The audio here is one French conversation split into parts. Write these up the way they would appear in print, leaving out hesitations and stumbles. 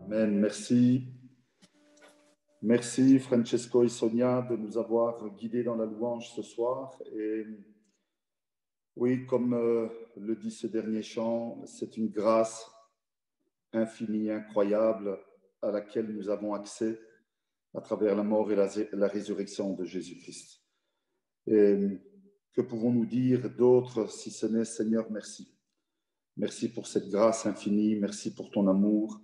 Amen. Merci. Merci Francesco et Sonia de nous avoir guidés dans la louange ce soir. Et oui, comme le dit ce dernier chant, c'est une grâce infinie, incroyable à laquelle nous avons accès à travers la mort et la résurrection de Jésus-Christ. Et que pouvons-nous dire d'autre si ce n'est Seigneur, merci. Merci pour cette grâce infinie, merci pour ton amour,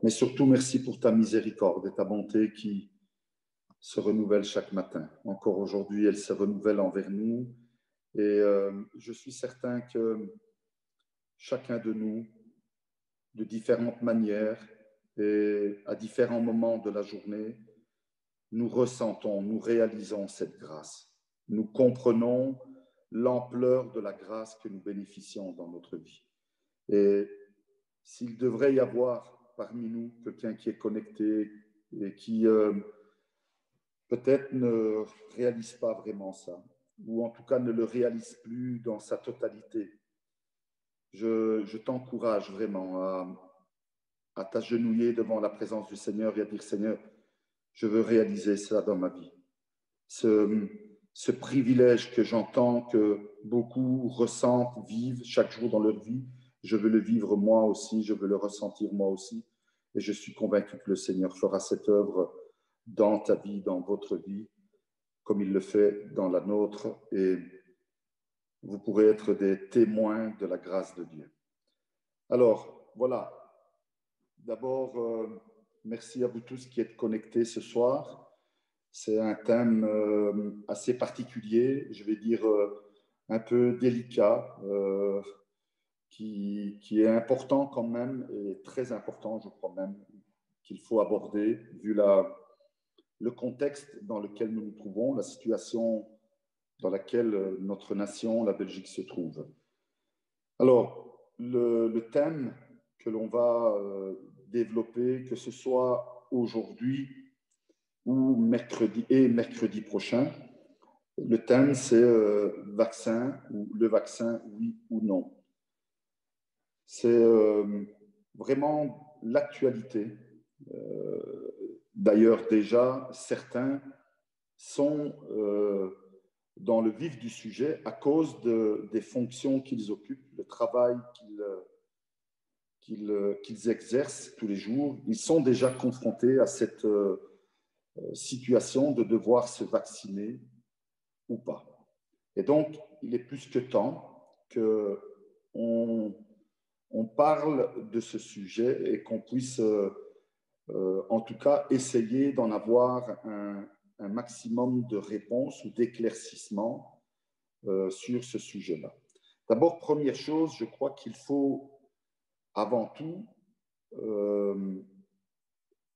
mais surtout merci pour ta miséricorde et ta bonté qui se renouvelle chaque matin. Encore aujourd'hui, elle se renouvelle envers nous. Et je suis certain que chacun de nous, de différentes manières et à différents moments de la journée, nous ressentons, nous réalisons cette grâce. Nous comprenons l'ampleur de la grâce que nous bénéficions dans notre vie. Et s'il devrait y avoir parmi nous quelqu'un qui est connecté et qui peut-être ne réalise pas vraiment ça, ou en tout cas ne le réalise plus dans sa totalité, je t'encourage vraiment à t'agenouiller devant la présence du Seigneur et à dire, Seigneur, je veux réaliser ça dans ma vie. Ce privilège que j'entends que beaucoup ressentent, vivent chaque jour dans leur vie, je veux le vivre moi aussi, je veux le ressentir moi aussi. Et je suis convaincu que le Seigneur fera cette œuvre dans ta vie, dans votre vie, comme il le fait dans la nôtre. Et vous pourrez être des témoins de la grâce de Dieu. Alors, voilà. D'abord, merci à vous tous qui êtes connectés ce soir. C'est un thème assez particulier, je vais dire un peu délicat, qui est important quand même, et très important, je crois même, qu'il faut aborder, vu le contexte dans lequel nous nous trouvons, la situation dans laquelle notre nation, la Belgique, se trouve. Alors, le thème que l'on va développer, que ce soit aujourd'hui ou mercredi prochain, le thème c'est vaccin, ou le vaccin, oui ou non. C'est vraiment l'actualité. D'ailleurs, déjà, certains sont dans le vif du sujet à cause des fonctions qu'ils occupent, le travail qu'ils exercent tous les jours. Ils sont déjà confrontés à cette situation de devoir se vacciner ou pas. Et donc, il est plus que temps qu'on parle de ce sujet et qu'on puisse, en tout cas, essayer d'en avoir un maximum de réponses ou d'éclaircissements sur ce sujet-là. D'abord, première chose, je crois qu'il faut avant tout,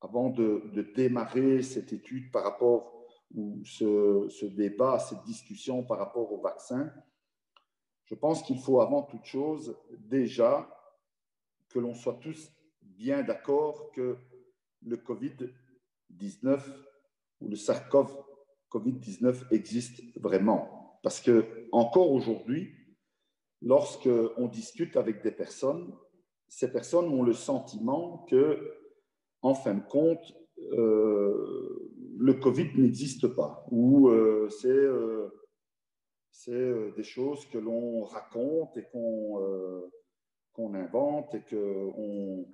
avant de démarrer cette étude par rapport ou ce débat, cette discussion par rapport au vaccin, je pense qu'il faut avant toute chose déjà que l'on soit tous bien d'accord que le Covid-19 ou le SARS-CoV-19 existe vraiment. Parce que encore aujourd'hui, lorsqu'on discute avec des personnes, ces personnes ont le sentiment que, en fin de compte, le Covid n'existe pas, ou c'est des choses que l'on raconte et qu'on invente et qu'on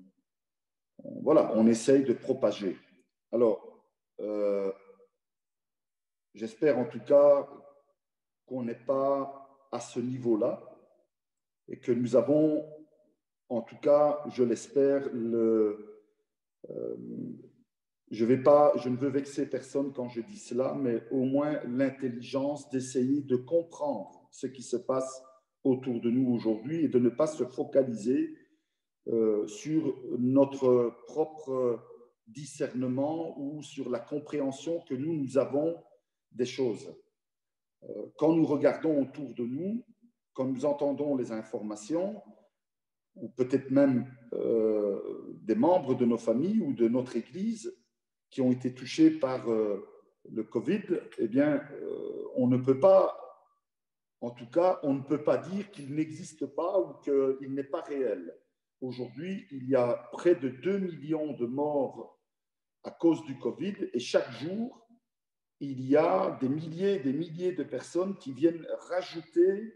voilà, on essaye de propager. Alors, j'espère en tout cas qu'on n'est pas à ce niveau-là et que nous avons, en tout cas, je l'espère, je ne veux vexer personne quand je dis cela, mais au moins l'intelligence d'essayer de comprendre ce qui se passe autour de nous aujourd'hui et de ne pas se focaliser sur notre propre discernement ou sur la compréhension que nous avons des choses. Quand nous regardons autour de nous, quand nous entendons les informations, ou peut-être même des membres de nos familles ou de notre Église qui ont été touchés par le Covid, eh bien, on ne peut pas, en tout cas, on ne peut pas dire qu'il n'existe pas ou qu'il n'est pas réel. aujourd'hui, il y a près de 2 millions de morts à cause du Covid et chaque jour, il y a des milliers de personnes qui viennent rajouter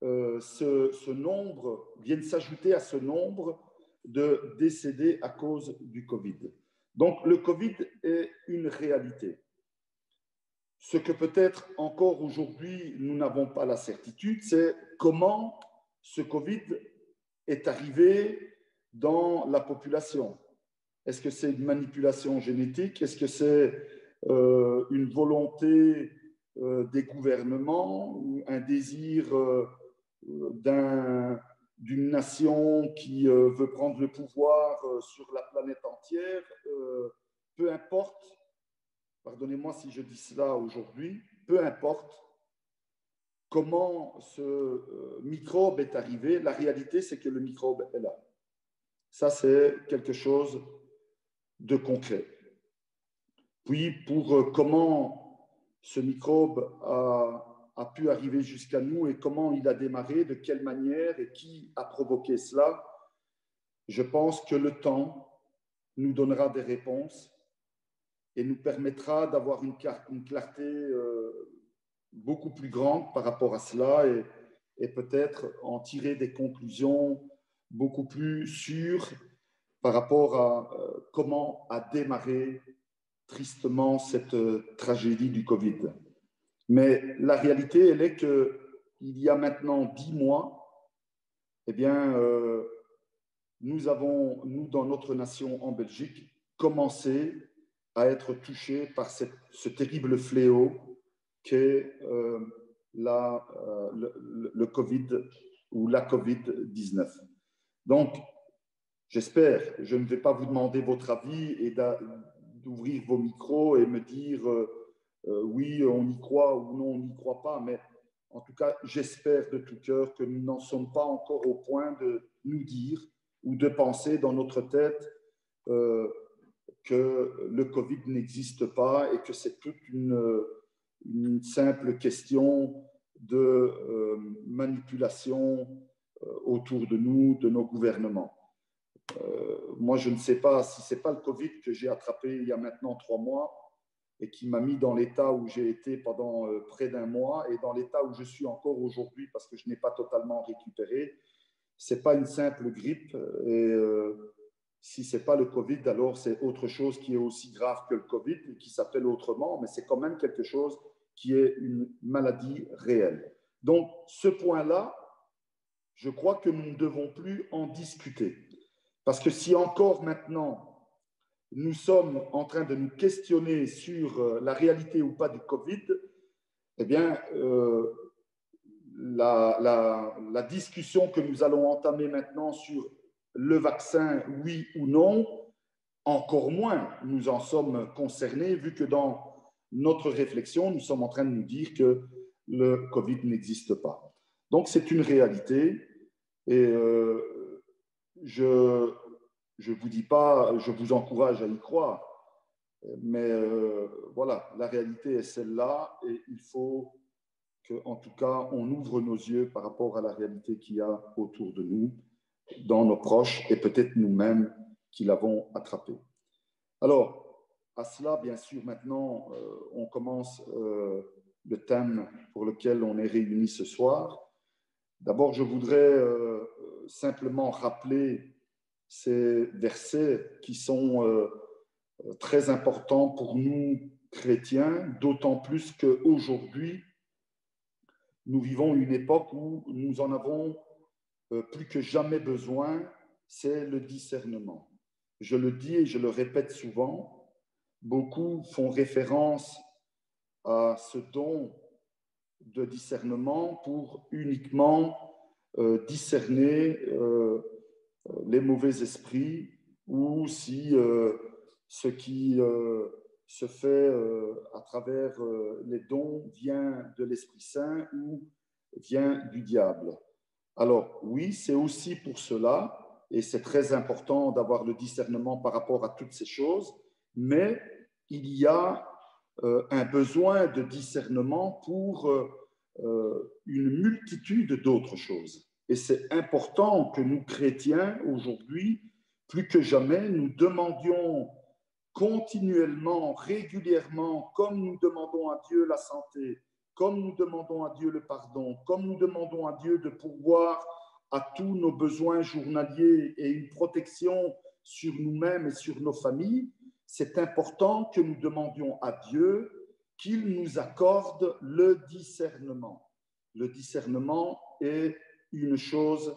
ce nombre, viennent s'ajouter à ce nombre de décédés à cause du Covid. Donc le Covid est une réalité. Ce que peut-être encore aujourd'hui nous n'avons pas la certitude, c'est comment ce Covid est arrivé dans la population. Est-ce que c'est une manipulation génétique? Est-ce que c'est une volonté des gouvernements ou un désir d'une nation qui veut prendre le pouvoir sur la planète entière? Peu importe, pardonnez-moi si je dis cela aujourd'hui, peu importe comment ce microbe est arrivé, la réalité c'est que le microbe est là. Ça c'est quelque chose de concret. Puis pour comment ce microbe a pu arriver jusqu'à nous et comment il a démarré, de quelle manière et qui a provoqué cela, je pense que le temps nous donnera des réponses et nous permettra d'avoir une clarté beaucoup plus grande par rapport à cela et peut-être en tirer des conclusions beaucoup plus sûres par rapport à comment a démarré tristement cette tragédie du Covid. Mais la réalité, elle est qu'il y a maintenant 10 mois, eh bien, nous avons, nous, dans notre nation en Belgique, commencé à être touchés par ce terrible fléau qu'est le Covid ou la Covid-19. Donc, j'espère, je ne vais pas vous demander votre avis et d'ouvrir vos micros et me dire oui, on y croit ou non, on n'y croit pas, mais en tout cas, j'espère de tout cœur que nous n'en sommes pas encore au point de nous dire ou de penser dans notre tête que le Covid n'existe pas et que c'est toute une simple question de manipulation autour de nous, de nos gouvernements. Moi, je ne sais pas si ce n'est pas le Covid que j'ai attrapé il y a maintenant 3 mois et qui m'a mis dans l'état où j'ai été pendant près d'un mois et dans l'état où je suis encore aujourd'hui parce que je n'ai pas totalement récupéré. Ce n'est pas une simple grippe et si ce n'est pas le Covid, alors c'est autre chose qui est aussi grave que le Covid et qui s'appelle autrement, mais c'est quand même quelque chose qui est une maladie réelle. Donc, ce point-là, je crois que nous ne devons plus en discuter. Parce que si encore maintenant, nous sommes en train de nous questionner sur la réalité ou pas du Covid, eh bien, la discussion que nous allons entamer maintenant sur le vaccin, oui ou non, encore moins nous en sommes concernés, vu que dans notre réflexion, nous sommes en train de nous dire que le Covid n'existe pas. Donc, c'est une réalité et je ne vous dis pas, je vous encourage à y croire, mais voilà, la réalité est celle-là et il faut qu'en tout cas, on ouvre nos yeux par rapport à la réalité qu'il y a autour de nous, dans nos proches et peut-être nous-mêmes qui l'avons attrapé. Alors, à cela, bien sûr, maintenant, on commence le thème pour lequel on est réunis ce soir. D'abord, je voudrais simplement rappeler ces versets qui sont très importants pour nous, chrétiens, d'autant plus qu'aujourd'hui, nous vivons une époque où nous en avons plus que jamais besoin, c'est le discernement. Je le dis et je le répète souvent, beaucoup font référence à ce don de discernement pour uniquement discerner les mauvais esprits ou si ce qui se fait à travers les dons vient de l'Esprit Saint ou vient du diable. Alors oui, c'est aussi pour cela, et c'est très important d'avoir le discernement par rapport à toutes ces choses, mais il y a un besoin de discernement pour une multitude d'autres choses. Et c'est important que nous, chrétiens, aujourd'hui, plus que jamais, nous demandions continuellement, régulièrement, comme nous demandons à Dieu la santé, comme nous demandons à Dieu le pardon, comme nous demandons à Dieu de pourvoir à tous nos besoins journaliers et une protection sur nous-mêmes et sur nos familles, c'est important que nous demandions à Dieu qu'il nous accorde le discernement. Le discernement est une chose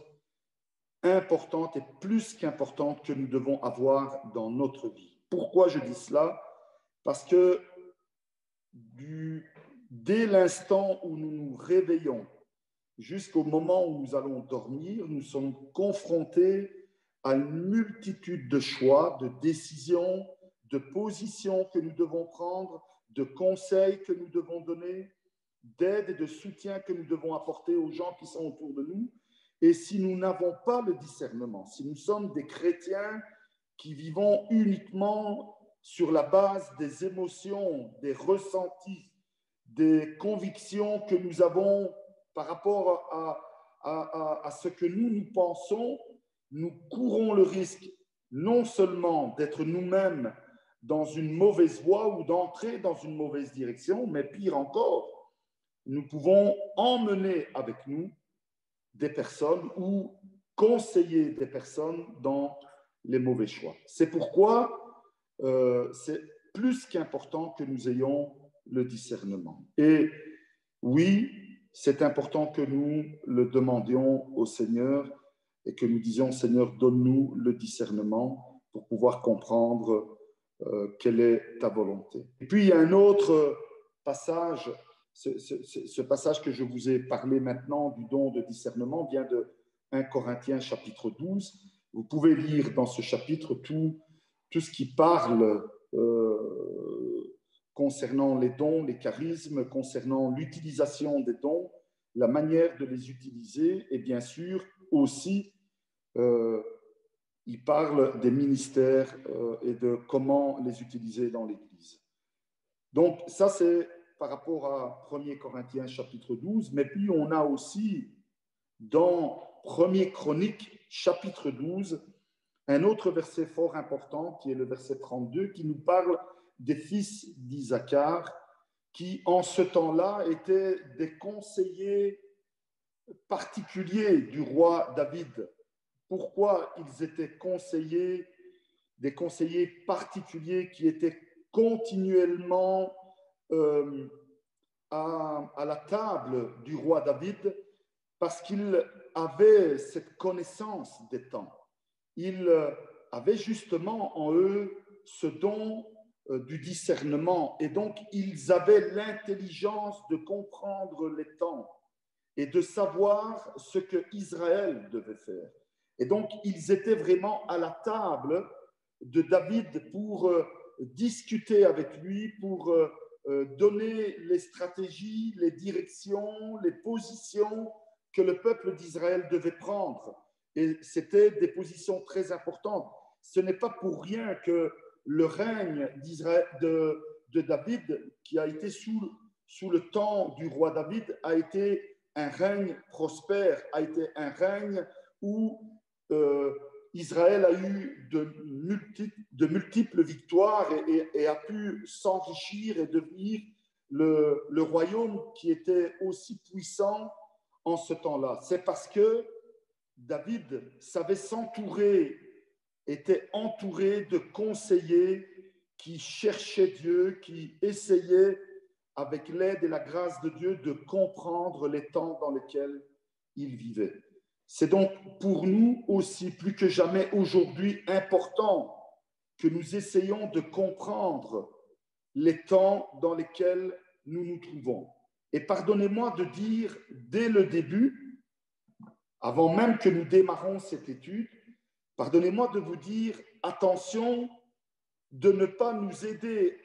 importante et plus qu'importante que nous devons avoir dans notre vie. Pourquoi je dis cela? Parce que dès l'instant où nous nous réveillons jusqu'au moment où nous allons dormir, nous sommes confrontés à une multitude de choix, de décisions, de positions que nous devons prendre, de conseils que nous devons donner, d'aide et de soutien que nous devons apporter aux gens qui sont autour de nous. Et si nous n'avons pas le discernement, si nous sommes des chrétiens qui vivons uniquement sur la base des émotions, des ressentis, des convictions que nous avons par rapport à ce que nous pensons, nous courons le risque non seulement d'être nous-mêmes dans une mauvaise voie ou d'entrer dans une mauvaise direction, mais pire encore, nous pouvons emmener avec nous des personnes ou conseiller des personnes dans les mauvais choix. C'est pourquoi c'est plus qu'important que nous ayons le discernement. Et oui, c'est important que nous le demandions au Seigneur et que nous disions, Seigneur, donne-nous le discernement pour pouvoir comprendre quelle est ta volonté. Et puis, il y a un autre passage, ce passage que je vous ai parlé maintenant du don de discernement vient de 1 Corinthiens chapitre 12. Vous pouvez lire dans ce chapitre tout ce qui parle concernant les dons, les charismes, concernant l'utilisation des dons, la manière de les utiliser et bien sûr aussi il parle des ministères et de comment les utiliser dans l'Église. Donc ça c'est par rapport à 1 Corinthiens chapitre 12, mais puis on a aussi dans 1 Chroniques chapitre 12 un autre verset fort important qui est le verset 32 qui nous parle des fils d'Isaacar qui en ce temps-là étaient des conseillers particuliers du roi David. Pourquoi ils étaient conseillers, des conseillers particuliers qui étaient continuellement à la table du roi David parce qu'ils avaient cette connaissance des temps. Ils avaient justement en eux ce don du discernement et donc ils avaient l'intelligence de comprendre les temps et de savoir ce que Israël devait faire. Et donc, ils étaient vraiment à la table de David pour discuter avec lui, pour donner les stratégies, les directions, les positions que le peuple d'Israël devait prendre. Et c'était des positions très importantes. Ce n'est pas pour rien que le règne de David, qui a été sous le temps du roi David, a été un règne prospère, a été un règne où Israël a eu de multiples victoires et a pu s'enrichir et devenir le royaume qui était aussi puissant en ce temps-là. C'est parce que David savait s'entourer, était entouré de conseillers qui cherchaient Dieu, qui essayaient avec l'aide et la grâce de Dieu de comprendre les temps dans lesquels il vivait. C'est donc pour nous aussi, plus que jamais aujourd'hui, important que nous essayions de comprendre les temps dans lesquels nous nous trouvons. Et pardonnez-moi de dire dès le début, avant même que nous démarrons cette étude, pardonnez-moi de vous dire attention de ne pas nous aider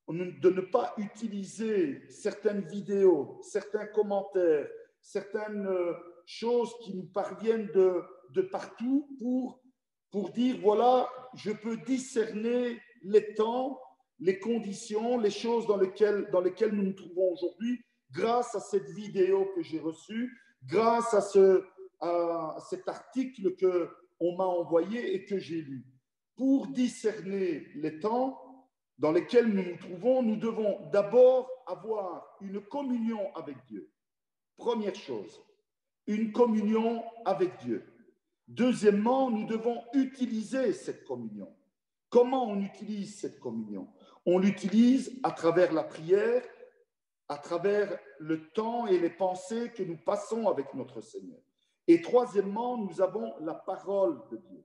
de ne pas utiliser certaines vidéos, certains commentaires, certaines choses qui nous parviennent de partout pour dire, voilà, je peux discerner les temps, les conditions, les choses dans lesquelles nous nous trouvons aujourd'hui grâce à cette vidéo que j'ai reçue, grâce à à cet article qu'on m'a envoyé et que j'ai lu. Pour discerner les temps dans lesquels nous nous trouvons, nous devons d'abord avoir une communion avec Dieu. Première chose, une communion avec Dieu. Deuxièmement, nous devons utiliser cette communion. Comment on utilise cette communion? On l'utilise à travers la prière, à travers le temps et les pensées que nous passons avec notre Seigneur. Et troisièmement, nous avons la parole de Dieu.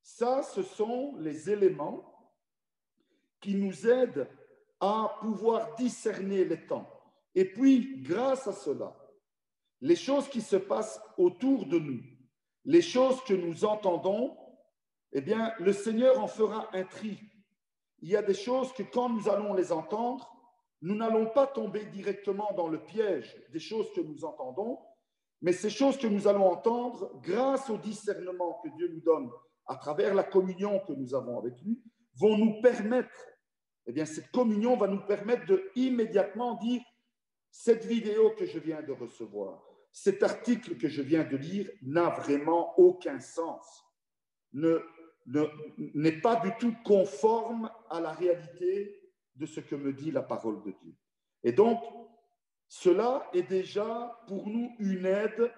Ça, ce sont les éléments qui nous aident à pouvoir discerner les temps. Et puis, grâce à cela, les choses qui se passent autour de nous, les choses que nous entendons, eh bien, le Seigneur en fera un tri. Il y a des choses que quand nous allons les entendre, nous n'allons pas tomber directement dans le piège des choses que nous entendons, mais ces choses que nous allons entendre, grâce au discernement que Dieu nous donne à travers la communion que nous avons avec lui, vont nous permettre, eh bien, cette communion va nous permettre de immédiatement dire cette vidéo que je viens de recevoir, cet article que je viens de lire n'a vraiment aucun sens, n'est pas du tout conforme à la réalité de ce que me dit la parole de Dieu. Et donc, cela est déjà pour nous une aide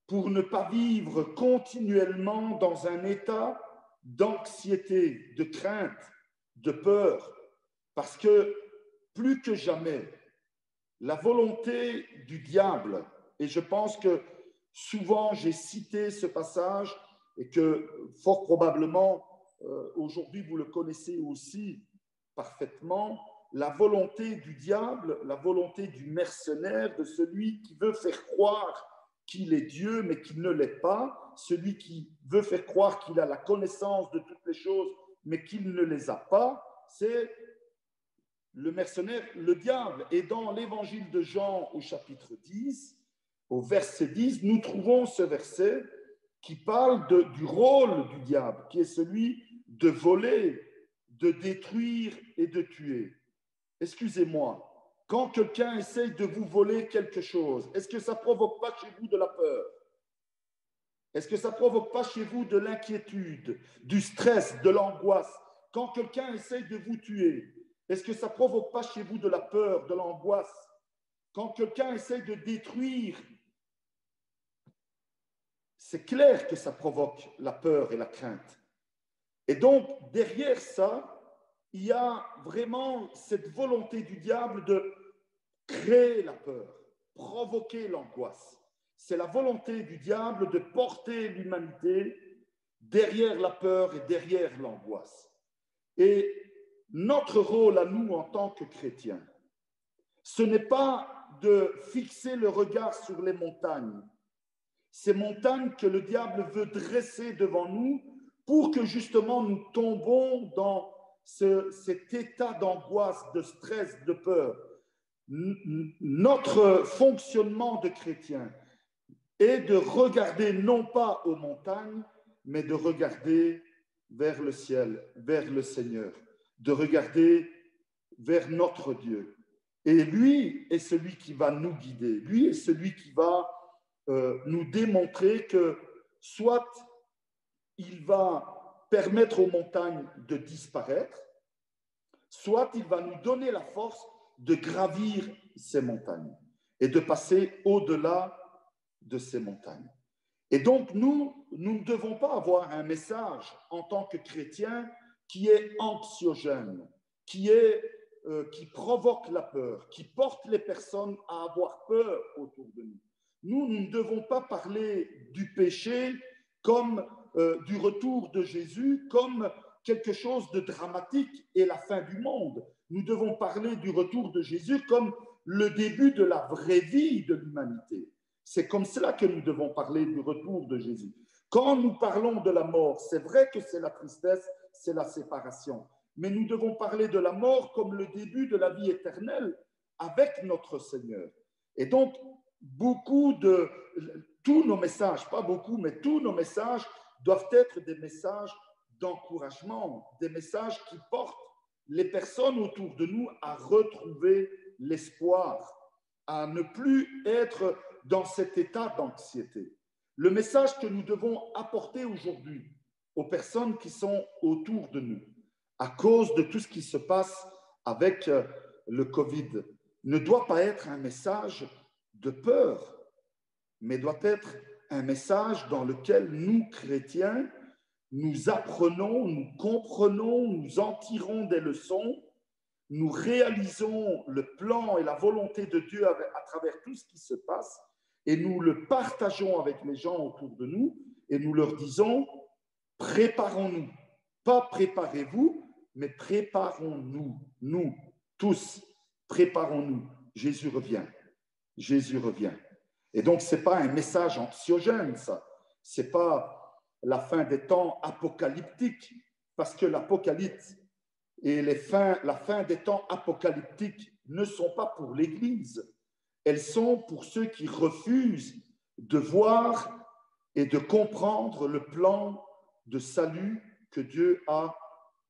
pour ne pas vivre continuellement dans un état d'anxiété, de crainte, de peur, parce que plus que jamais, la volonté du diable, et je pense que souvent j'ai cité ce passage et que fort probablement aujourd'hui vous le connaissez aussi parfaitement, la volonté du diable, la volonté du mercenaire, de celui qui veut faire croire qu'il est Dieu mais qu'il ne l'est pas, celui qui veut faire croire qu'il a la connaissance de toutes les choses mais qu'il ne les a pas, c'est le mercenaire, le diable. Et dans l'évangile de Jean au chapitre 10, au verset 10, nous trouvons ce verset qui parle du rôle du diable, qui est celui de voler, de détruire et de tuer. Excusez-moi, quand quelqu'un essaye de vous voler quelque chose, est-ce que ça ne provoque pas chez vous de la peur? Est-ce que ça ne provoque pas chez vous de l'inquiétude, du stress, de l'angoisse? Quand quelqu'un essaye de vous tuer, est-ce que ça ne provoque pas chez vous de la peur, de l'angoisse? Quand quelqu'un essaye de détruire, c'est clair que ça provoque la peur et la crainte. Et donc, derrière ça, il y a vraiment cette volonté du diable de créer la peur, provoquer l'angoisse. C'est la volonté du diable de porter l'humanité derrière la peur et derrière l'angoisse. Et notre rôle à nous en tant que chrétiens, ce n'est pas de fixer le regard sur les montagnes, ces montagnes que le diable veut dresser devant nous pour que justement nous tombons dans cet état d'angoisse, de stress, de peur. Notre fonctionnement de chrétien est de regarder non pas aux montagnes, mais de regarder vers le ciel, vers le Seigneur, de regarder vers notre Dieu. Et lui est celui qui va nous guider, lui est celui qui va nous démontrer que soit il va permettre aux montagnes de disparaître, soit il va nous donner la force de gravir ces montagnes et de passer au-delà de ces montagnes. Et donc, nous ne devons pas avoir un message en tant que chrétiens qui est anxiogène, qui provoque la peur, qui porte les personnes à avoir peur autour de nous. Nous ne devons pas parler du péché comme du retour de Jésus, comme quelque chose de dramatique et la fin du monde. Nous devons parler du retour de Jésus comme le début de la vraie vie de l'humanité. C'est comme cela que nous devons parler du retour de Jésus. Quand nous parlons de la mort, c'est vrai que c'est la tristesse, c'est la séparation. Mais nous devons parler de la mort comme le début de la vie éternelle avec notre Seigneur. Et donc, tous nos messages, pas beaucoup, mais tous nos messages doivent être des messages d'encouragement, des messages qui portent les personnes autour de nous à retrouver l'espoir, à ne plus être dans cet état d'anxiété. Le message que nous devons apporter aujourd'hui aux personnes qui sont autour de nous, à cause de tout ce qui se passe avec le Covid, ne doit pas être un message de peur, mais doit être un message dans lequel nous, chrétiens, nous apprenons, nous comprenons, nous en tirons des leçons, nous réalisons le plan et la volonté de Dieu à travers tout ce qui se passe et nous le partageons avec les gens autour de nous et nous leur disons, préparons-nous. Pas préparez-vous, mais préparons-nous. Nous, tous, préparons-nous. Jésus revient. Jésus revient. Et donc, ce n'est pas un message anxiogène, ça. Ce n'est pas la fin des temps apocalyptique, parce que l'Apocalypse et la fin des temps apocalyptiques ne sont pas pour l'Église. Elles sont pour ceux qui refusent de voir et de comprendre le plan de salut que Dieu a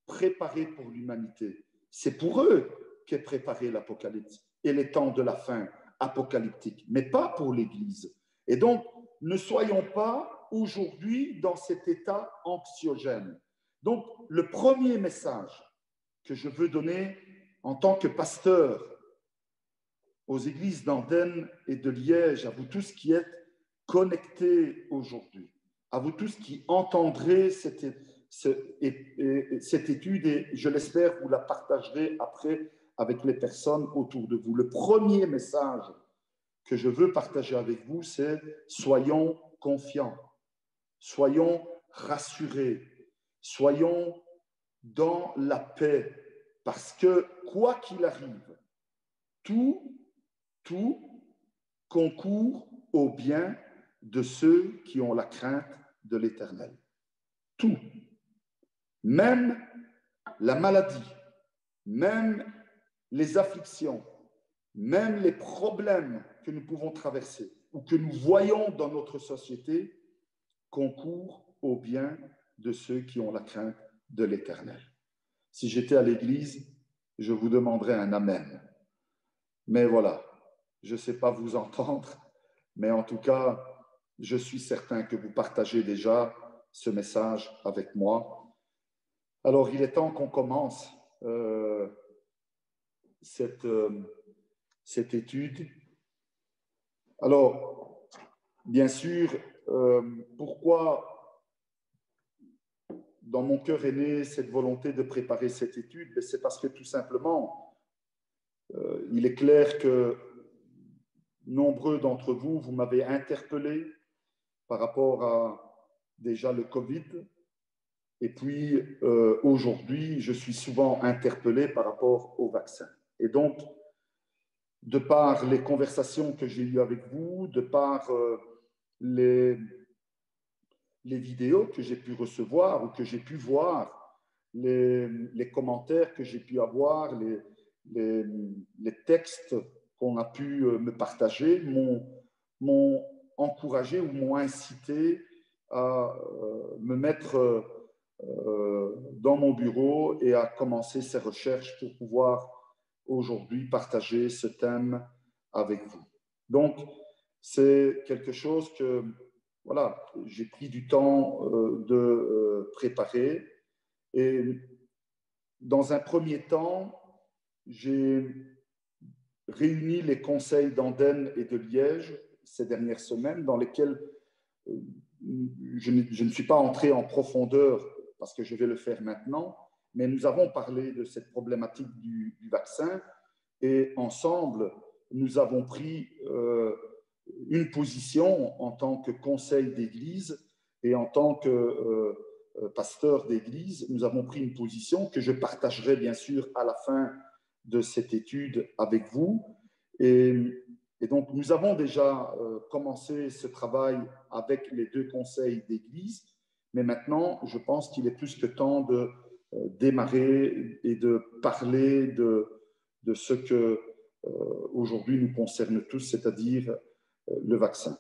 préparé pour l'humanité. C'est pour eux qu'est préparé l'Apocalypse et les temps de la fin apocalyptique, mais pas pour l'Église. Et donc, ne soyons pas aujourd'hui dans cet état anxiogène. Donc, le premier message que je veux donner en tant que pasteur aux églises d'Andenne et de Liège, à vous tous qui êtes connectés aujourd'hui, à vous tous qui entendrez cette étude et je l'espère vous la partagerez après avec les personnes autour de vous. Le premier message que je veux partager avec vous, c'est soyons confiants, soyons rassurés, soyons dans la paix, parce que quoi qu'il arrive, tout concourt au bien de ceux qui ont la crainte de l'Éternel. Tout. Même la maladie, même les afflictions, même les problèmes que nous pouvons traverser ou que nous voyons dans notre société concourent au bien de ceux qui ont la crainte de l'Éternel. Si j'étais à l'église, je vous demanderais un amen. Mais voilà, je ne sais pas vous entendre, mais en tout cas, je suis certain que vous partagez déjà ce message avec moi. Alors, il est temps qu'on commence cette étude. Alors, bien sûr, pourquoi dans mon cœur est née cette volonté de préparer cette étude? C'est parce que tout simplement, il est clair que nombreux d'entre vous, vous m'avez interpellé par rapport à déjà le Covid. Et puis, aujourd'hui, je suis souvent interpellé par rapport au vaccin. Et donc, de par les conversations que j'ai eues avec vous, de par les vidéos que j'ai pu recevoir ou que j'ai pu voir, les commentaires que j'ai pu avoir, les textes qu'on a pu me partager m'ont encouragé ou m'ont incité à me mettre dans mon bureau et à commencer ces recherches pour pouvoir aujourd'hui partager ce thème avec vous. Donc, c'est quelque chose que, voilà, j'ai pris du temps de préparer. Et dans un premier temps, j'ai réuni les conseils d'Andenne et de Liège ces dernières semaines, dans lesquels je ne suis pas entré en profondeur parce que je vais le faire maintenant, mais nous avons parlé de cette problématique du vaccin et ensemble, nous avons pris une position en tant que conseil d'église et en tant que pasteur d'église, nous avons pris une position que je partagerai bien sûr à la fin de cette étude avec vous. Et donc, nous avons déjà commencé ce travail avec les deux conseils d'église, mais maintenant, je pense qu'il est plus que temps de démarrer et de parler de ce que aujourd'hui nous concerne tous, c'est-à-dire le vaccin.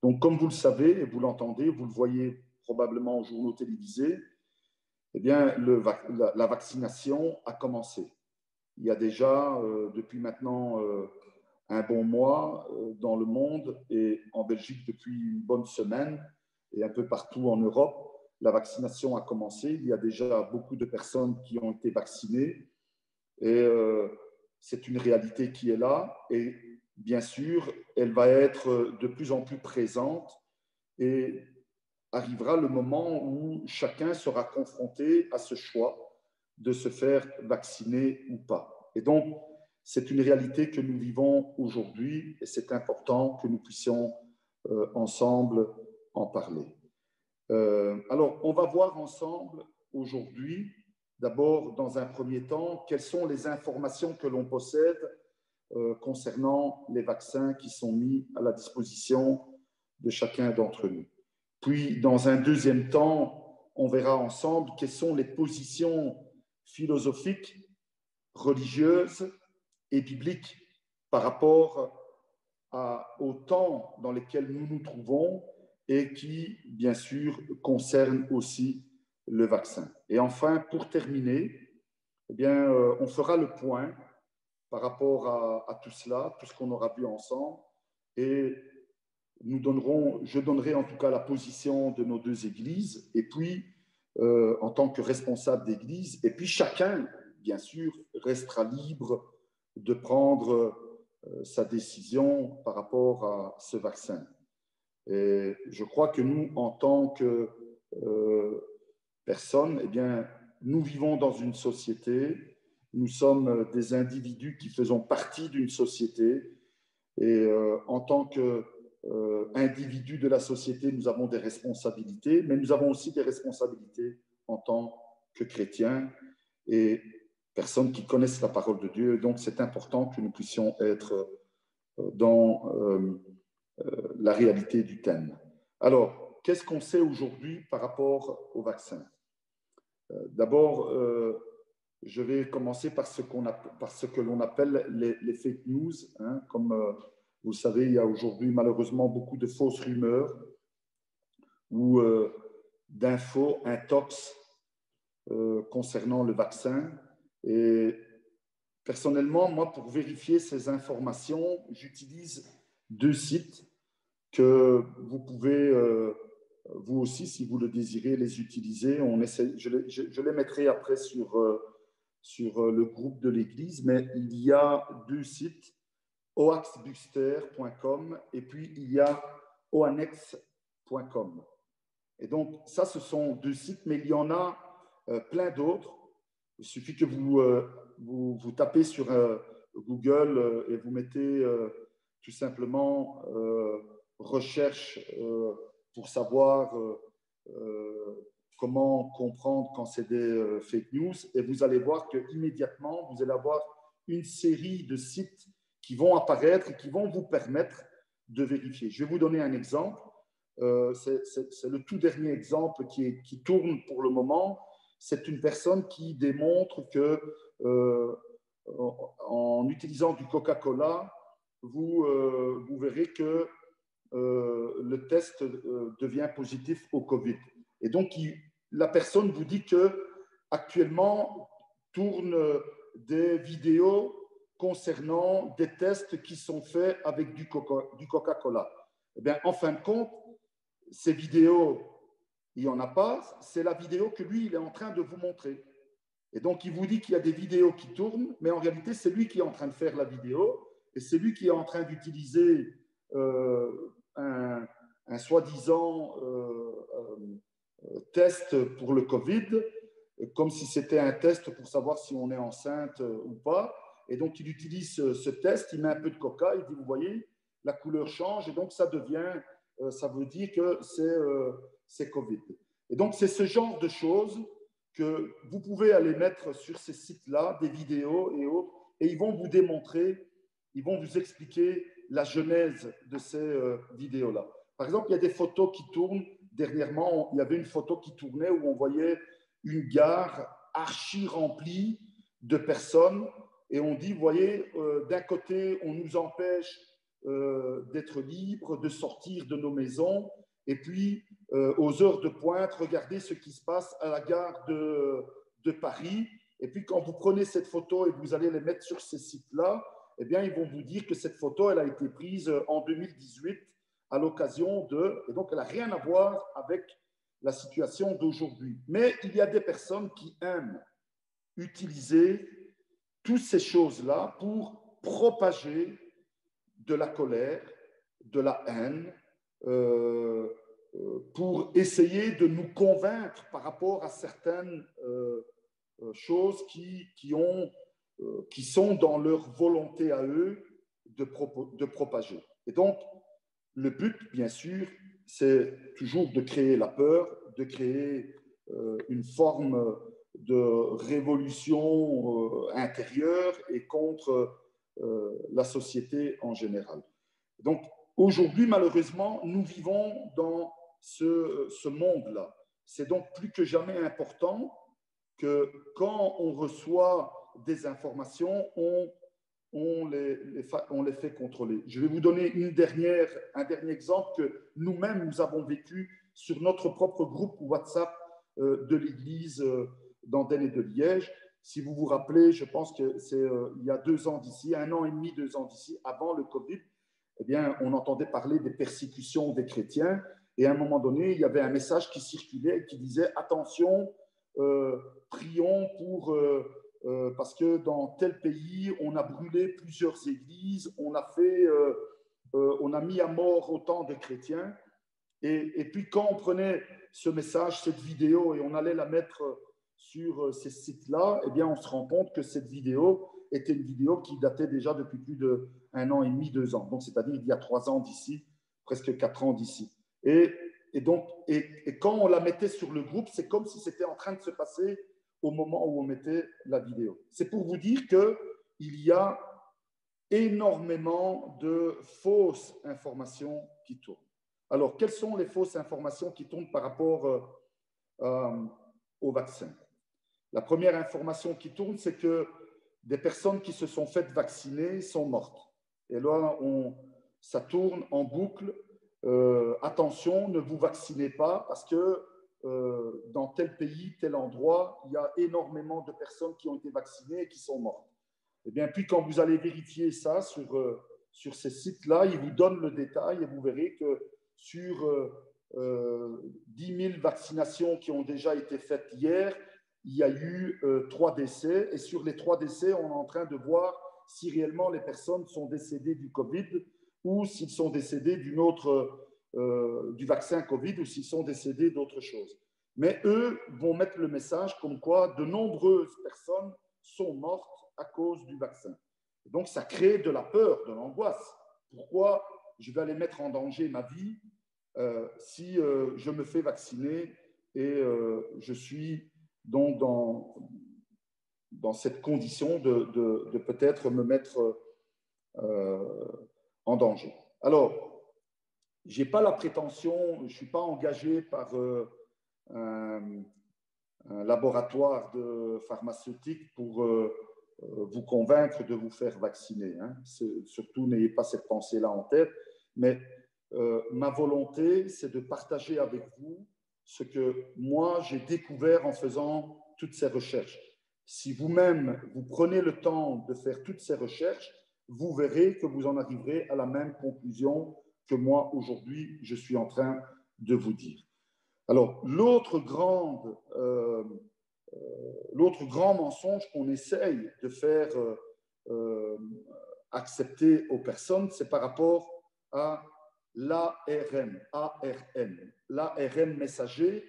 Donc, comme vous le savez, vous l'entendez, vous le voyez probablement aux journaux télévisés, eh bien, la vaccination a commencé. Il y a déjà, depuis maintenant un bon mois dans le monde et en Belgique depuis une bonne semaine et un peu partout en Europe. La vaccination a commencé. Il y a déjà beaucoup de personnes qui ont été vaccinées et c'est une réalité qui est là. Et bien sûr, elle va être de plus en plus présente et arrivera le moment où chacun sera confronté à ce choix de se faire vacciner ou pas. Et donc, c'est une réalité que nous vivons aujourd'hui et c'est important que nous puissions ensemble en parler. Alors, on va voir ensemble aujourd'hui, d'abord, dans un premier temps, quelles sont les informations que l'on possède concernant les vaccins qui sont mis à la disposition de chacun d'entre nous. Puis, dans un deuxième temps, on verra ensemble quelles sont les positions philosophiques, religieuses et bibliques par rapport au temps dans lequel nous nous trouvons et qui, bien sûr, concernent aussi le vaccin. Et enfin, pour terminer, eh bien, on fera le point par rapport à tout cela, tout ce qu'on aura vu ensemble, et je donnerai en tout cas la position de nos deux églises, et puis en tant que responsable d'église, et puis chacun, bien sûr, restera libre de prendre sa décision par rapport à ce vaccin. Et je crois que nous, en tant que personnes, eh bien, nous vivons dans une société, nous sommes des individus qui faisons partie d'une société, et en tant qu'individus de la société, nous avons des responsabilités, mais nous avons aussi des responsabilités en tant que chrétiens et personnes qui connaissent la parole de Dieu. Donc, c'est important que nous puissions être dans la réalité du thème. Alors, qu'est-ce qu'on sait aujourd'hui par rapport au vaccin? D'abord, je vais commencer par ce que l'on appelle les fake news. Hein, comme vous le savez, il y a aujourd'hui malheureusement beaucoup de fausses rumeurs ou d'infos intox concernant le vaccin. Et personnellement, moi, pour vérifier ces informations, j'utilise deux sites que vous pouvez, vous aussi, si vous le désirez, les utiliser. Je les mettrai après sur le groupe de l'Église, mais il y a deux sites, oaxbuster.com et puis il y a oannex.com. Et donc, ça, ce sont deux sites, mais il y en a plein d'autres. Il suffit que vous tapez sur Google et vous mettez tout simplement recherche pour savoir comment comprendre quand c'est des fake news. Et vous allez voir qu'immédiatement, vous allez avoir une série de sites qui vont apparaître et qui vont vous permettre de vérifier. Je vais vous donner un exemple. C'est le tout dernier exemple qui tourne pour le moment. C'est une personne qui démontre que en utilisant du Coca-Cola, vous verrez que le test devient positif au Covid. Et donc, la personne vous dit que actuellement tourne des vidéos concernant des tests qui sont faits avec du Coca-Cola. Eh bien, en fin de compte, ces vidéos, il n'y en a pas. C'est la vidéo que lui, il est en train de vous montrer. Et donc, il vous dit qu'il y a des vidéos qui tournent, mais en réalité, c'est lui qui est en train de faire la vidéo et c'est lui qui est en train d'utiliser un soi-disant test pour le Covid, comme si c'était un test pour savoir si on est enceinte ou pas. Et donc, il utilise ce test, il met un peu de coca, il dit, vous voyez, la couleur change, et donc ça veut dire que c'est Covid. Et donc, c'est ce genre de choses que vous pouvez aller mettre sur ces sites-là, des vidéos et autres, et ils vont vous démontrer, ils vont vous expliquer la genèse de ces vidéos-là. Par exemple, il y a des photos qui tournent. Dernièrement, il y avait une photo qui tournait où on voyait une gare archi remplie de personnes et on dit, vous voyez, d'un côté, on nous empêche d'être libres, de sortir de nos maisons, et puis aux heures de pointe, regardez ce qui se passe à la gare de Paris. Et puis quand vous prenez cette photo et vous allez les mettre sur ces sites-là, eh bien, ils vont vous dire que cette photo, elle a été prise en 2018 à l'occasion de... Et donc, elle n'a rien à voir avec la situation d'aujourd'hui. Mais il y a des personnes qui aiment utiliser toutes ces choses-là pour propager de la colère, de la haine, pour essayer de nous convaincre par rapport à certaines choses qui sont dans leur volonté à eux de propager. Et donc, le but, bien sûr, c'est toujours de créer la peur, de créer une forme de révolution intérieure et contre la société en général. Donc, aujourd'hui, malheureusement, nous vivons dans ce monde-là. C'est donc plus que jamais important que quand on reçoit des informations, on les fait contrôler. Je vais vous donner un dernier exemple que nous-mêmes, nous avons vécu sur notre propre groupe WhatsApp de l'Église d'Andenne et de Liège. Si vous vous rappelez, je pense que c'est il y a 2 ans d'ici, 1 an et demi, 2 ans d'ici, avant le Covid, eh bien, on entendait parler des persécutions des chrétiens. Et à un moment donné, il y avait un message qui circulait et qui disait « Attention, prions pour... parce que dans tel pays, on a brûlé plusieurs églises, on a mis à mort autant de chrétiens. » Et puis quand on prenait ce message, cette vidéo, et on allait la mettre sur ces sites-là, eh bien, on se rend compte que cette vidéo était une vidéo qui datait déjà depuis plus d'1 an et demi, 2 ans. Donc, c'est-à-dire il y a 3 ans d'ici, presque 4 ans d'ici. Et quand on la mettait sur le groupe, c'est comme si c'était en train de se passer au moment où on mettait la vidéo. C'est pour vous dire qu'il y a énormément de fausses informations qui tournent. Alors, quelles sont les fausses informations qui tournent par rapport au vaccin? La première information qui tourne, c'est que des personnes qui se sont faites vacciner sont mortes. Et là, ça tourne en boucle. Attention, ne vous vaccinez pas parce que dans tel pays, tel endroit, il y a énormément de personnes qui ont été vaccinées et qui sont mortes. Et bien, puis quand vous allez vérifier ça sur ces sites-là, ils vous donnent le détail et vous verrez que sur 10 000 vaccinations qui ont déjà été faites hier, il y a eu 3 décès. Et sur les 3 décès, on est en train de voir si réellement les personnes sont décédées du Covid ou s'ils sont décédés du vaccin Covid ou s'ils sont décédés d'autre chose. Mais eux vont mettre le message comme quoi de nombreuses personnes sont mortes à cause du vaccin. Donc, ça crée de la peur, de l'angoisse. Pourquoi je vais aller mettre en danger ma vie si je me fais vacciner et je suis donc dans cette condition de peut-être me mettre en danger. Alors, je n'ai pas la prétention, je ne suis pas engagé par un laboratoire de pharmaceutique pour vous convaincre de vous faire vacciner. Hein. Surtout, n'ayez pas cette pensée-là en tête. Mais ma volonté, c'est de partager avec vous ce que moi, j'ai découvert en faisant toutes ces recherches. Si vous-même, vous prenez le temps de faire toutes ces recherches, vous verrez que vous en arriverez à la même conclusion que moi, aujourd'hui, je suis en train de vous dire. Alors, l'autre grand mensonge qu'on essaye de faire accepter aux personnes, c'est par rapport à l'ARN, l'ARN messager.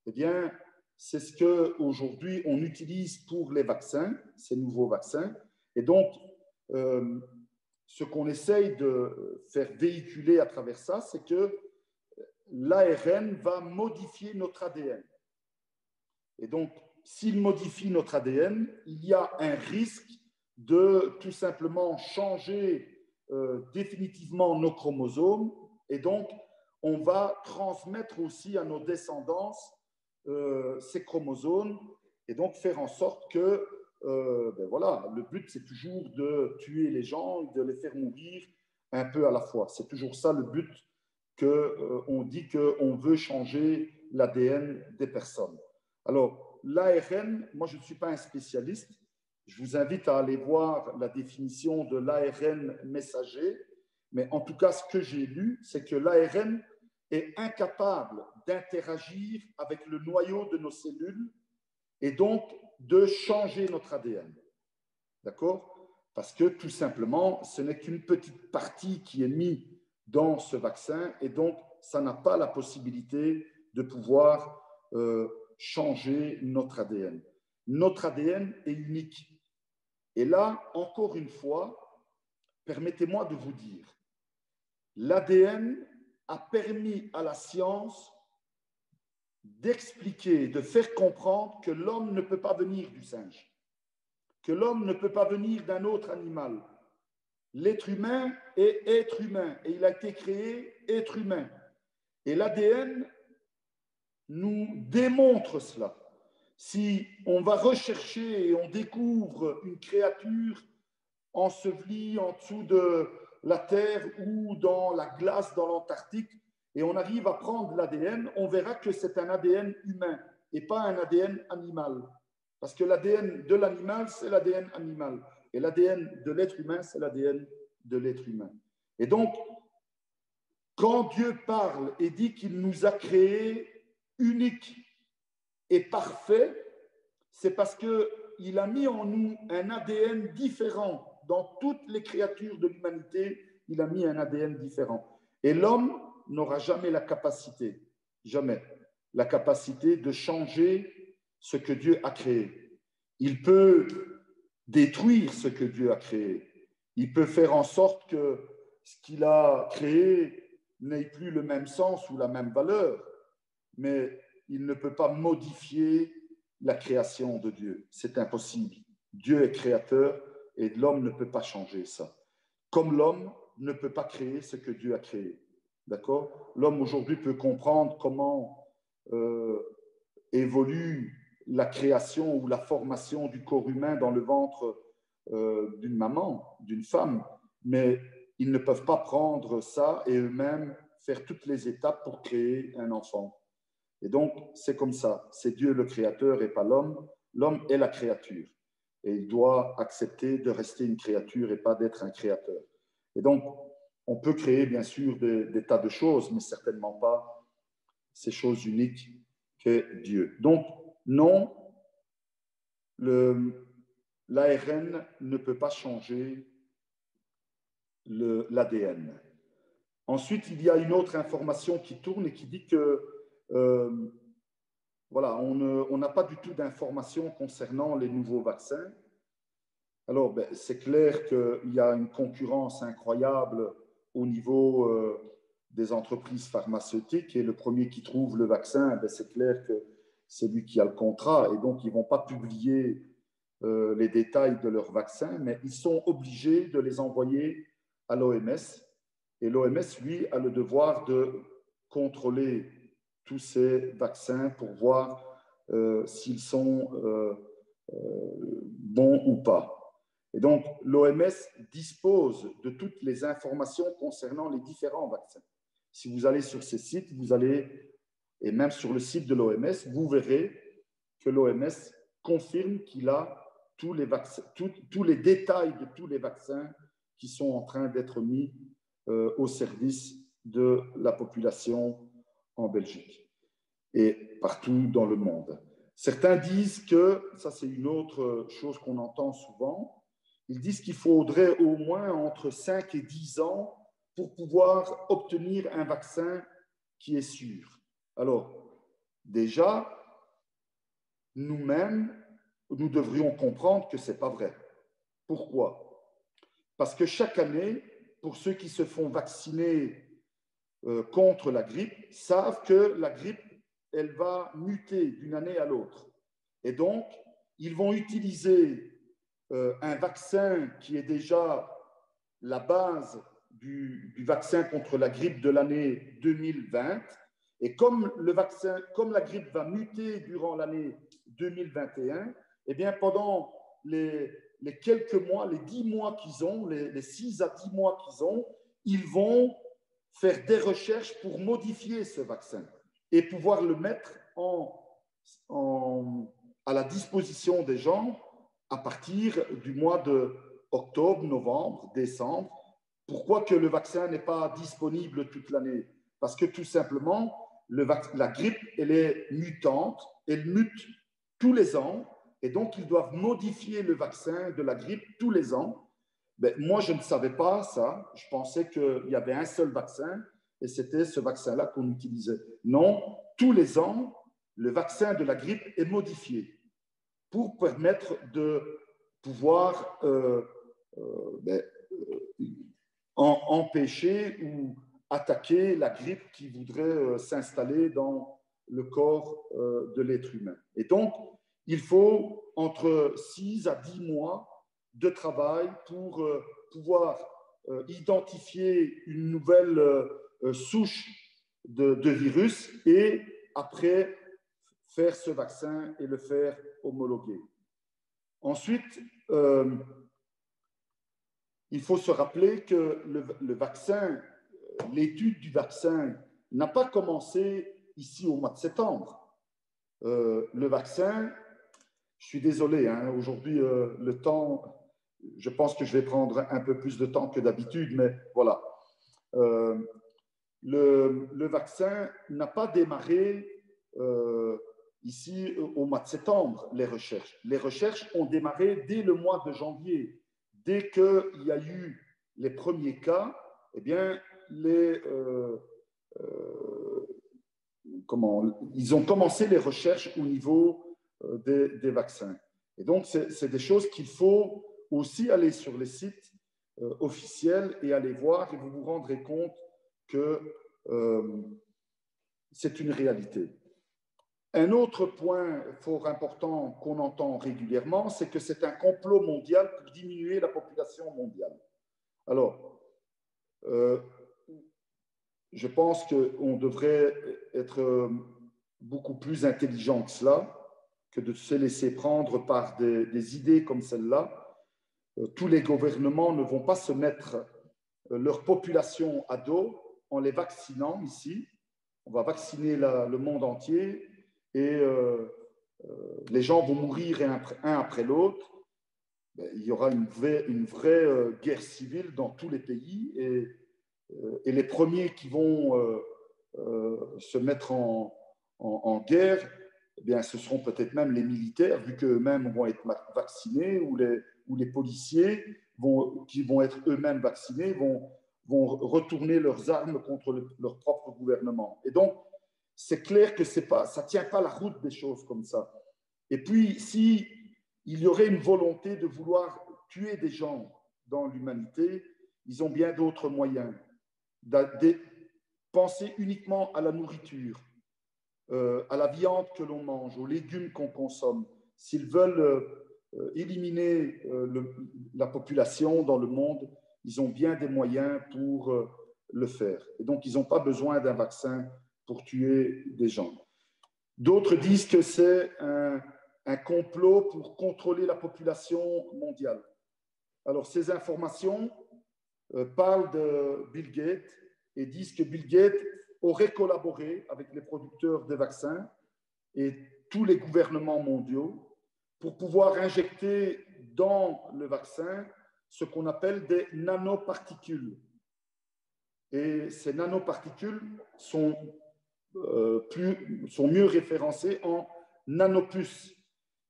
Eh bien, c'est ce qu'aujourd'hui on utilise pour les vaccins, ces nouveaux vaccins. Et donc, ce qu'on essaye de faire véhiculer à travers ça, c'est que l'ARN va modifier notre ADN. Et donc, s'il modifie notre ADN, il y a un risque de tout simplement changer définitivement nos chromosomes. Et donc, on va transmettre aussi à nos descendants ces chromosomes et donc faire en sorte que, voilà, le but, c'est toujours de tuer les gens et de les faire mourir un peu à la fois. C'est toujours ça le but qu'on dit qu'on veut changer l'ADN des personnes. Alors, l'ARN, moi, je ne suis pas un spécialiste. Je vous invite à aller voir la définition de l'ARN messager, mais en tout cas, ce que j'ai lu, c'est que l'ARN est incapable d'interagir avec le noyau de nos cellules et donc de changer notre ADN. D'accord? Parce que tout simplement, ce n'est qu'une petite partie qui est mise dans ce vaccin et donc ça n'a pas la possibilité de pouvoir changer notre ADN. Notre ADN est unique. Et là, encore une fois, permettez-moi de vous dire, l'ADN a permis à la science d'expliquer, de faire comprendre que l'homme ne peut pas venir du singe, que l'homme ne peut pas venir d'un autre animal. L'être humain est être humain et il a été créé être humain. Et l'ADN nous démontre cela. Si on va rechercher et on découvre une créature ensevelie en dessous de la terre ou dans la glace dans l'Antarctique et on arrive à prendre l'ADN, on verra que c'est un ADN humain et pas un ADN animal. Parce que l'ADN de l'animal, c'est l'ADN animal. Et l'ADN de l'être humain, c'est l'ADN de l'être humain. Et donc, quand Dieu parle et dit qu'il nous a créés uniques et parfaits, c'est parce qu'il a mis en nous un ADN différent. Dans toutes les créatures de l'humanité, il a mis un ADN différent. Et l'homme n'aura jamais la capacité, jamais, la capacité de changer ce que Dieu a créé. Il peut détruire ce que Dieu a créé. Il peut faire en sorte que ce qu'il a créé n'ait plus le même sens ou la même valeur, mais il ne peut pas modifier la création de Dieu. C'est impossible. Dieu est créateur et l'homme ne peut pas changer ça. Comme l'homme ne peut pas créer ce que Dieu a créé. D'accord? L'homme aujourd'hui peut comprendre comment évolue la création ou la formation du corps humain dans le ventre d'une maman, d'une femme, mais ils ne peuvent pas prendre ça et eux-mêmes faire toutes les étapes pour créer un enfant. Et donc, c'est comme ça. C'est Dieu le créateur et pas l'homme. L'homme est la créature. Et il doit accepter de rester une créature et pas d'être un créateur. Et donc, on peut créer, bien sûr, des tas de choses, mais certainement pas ces choses uniques qu'est Dieu. Donc, non, l'ARN ne peut pas changer l'ADN. Ensuite, il y a une autre information qui tourne et qui dit que voilà, on n'a pas du tout d'informations concernant les nouveaux vaccins. Alors, ben, c'est clair qu'il y a une concurrence incroyable au niveau des entreprises pharmaceutiques et le premier qui trouve le vaccin, ben, c'est clair que c'est lui qui a le contrat et donc ils ne vont pas publier les détails de leurs vaccins, mais ils sont obligés de les envoyer à l'OMS et l'OMS, lui, a le devoir de contrôler tous ces vaccins pour voir s'ils sont bons ou pas. Et donc, l'OMS dispose de toutes les informations concernant les différents vaccins. Si vous allez sur ces sites, vous allez, et même sur le site de l'OMS, vous verrez que l'OMS confirme qu'il a tous les détails de tous les vaccins qui sont en train d'être mis au service de la population en Belgique et partout dans le monde. Certains disent que, ça c'est une autre chose qu'on entend souvent, ils disent qu'il faudrait au moins entre 5 et 10 ans pour pouvoir obtenir un vaccin qui est sûr. Alors, déjà, nous-mêmes, nous devrions comprendre que ce n'est pas vrai. Pourquoi? Parce que chaque année, pour ceux qui se font vacciner contre la grippe, savent que la grippe, elle va muter d'une année à l'autre. Et donc, ils vont utiliser un vaccin qui est déjà la base du vaccin contre la grippe de l'année 2020. Et comme la grippe va muter durant l'année 2021, eh bien, pendant les quelques mois, les 10 mois qu'ils ont, les 6 à 10 mois qu'ils ont, ils vont faire des recherches pour modifier ce vaccin et pouvoir le mettre à la disposition des gens à partir du mois de octobre, novembre, décembre. Pourquoi que le vaccin n'est pas disponible toute l'année? Parce que tout simplement, la grippe, elle est mutante, elle mute tous les ans, et donc ils doivent modifier le vaccin de la grippe tous les ans. Ben, moi, je ne savais pas ça. Je pensais qu'il y avait un seul vaccin, et c'était ce vaccin-là qu'on utilisait. Non, tous les ans, le vaccin de la grippe est modifié pour permettre de pouvoir empêcher ou attaquer la grippe qui voudrait s'installer dans le corps de l'être humain. Et donc, il faut entre 6 à 10 mois de travail pour pouvoir identifier une nouvelle souche de virus et après faire ce vaccin et le faire homologuer. Ensuite, il faut se rappeler que le vaccin, l'étude du vaccin n'a pas commencé ici au mois de septembre. Le vaccin, je suis désolé, hein, aujourd'hui, le temps, je pense que je vais prendre un peu plus de temps que d'habitude, mais voilà. Le vaccin n'a pas démarré ici au mois de septembre, les recherches. Les recherches ont démarré dès le mois de janvier. Dès qu'il y a eu les premiers cas, eh bien, ils ont commencé les recherches au niveau des vaccins. Et donc, c'est des choses qu'il faut aussi aller sur les sites officiels et aller voir, et vous vous rendrez compte que c'est une réalité. Un autre point fort important qu'on entend régulièrement, c'est que c'est un complot mondial pour diminuer la population mondiale. Alors, je pense qu'on devrait être beaucoup plus intelligent que cela, que de se laisser prendre par des idées comme celle-là. Tous les gouvernements ne vont pas se mettre leur population à dos en les vaccinant ici. On va vacciner le monde entier et les gens vont mourir un après l'autre. Il y aura une vraie guerre civile dans tous les pays et les premiers qui vont se mettre en guerre, eh bien, ce seront peut-être même les militaires, vu qu'eux-mêmes vont être vaccinés, ou les policiers qui vont être eux-mêmes vaccinés vont retourner leurs armes contre leur propre gouvernement. Et donc, c'est clair que ça ne tient pas la route des choses comme ça. Et puis, si il y aurait une volonté de vouloir tuer des gens dans l'humanité, ils ont bien d'autres moyens. Penser uniquement à la nourriture, à la viande que l'on mange, aux légumes qu'on consomme. S'ils veulent éliminer la population dans le monde, ils ont bien des moyens pour le faire. Et donc, ils n'ont pas besoin d'un vaccin pour tuer des gens. D'autres disent que c'est un complot pour contrôler la population mondiale. Alors, ces informations parlent de Bill Gates et disent que Bill Gates aurait collaboré avec les producteurs de vaccins et tous les gouvernements mondiaux pour pouvoir injecter dans le vaccin ce qu'on appelle des nanoparticules. Et ces nanoparticules sont mieux référencées en nanopuces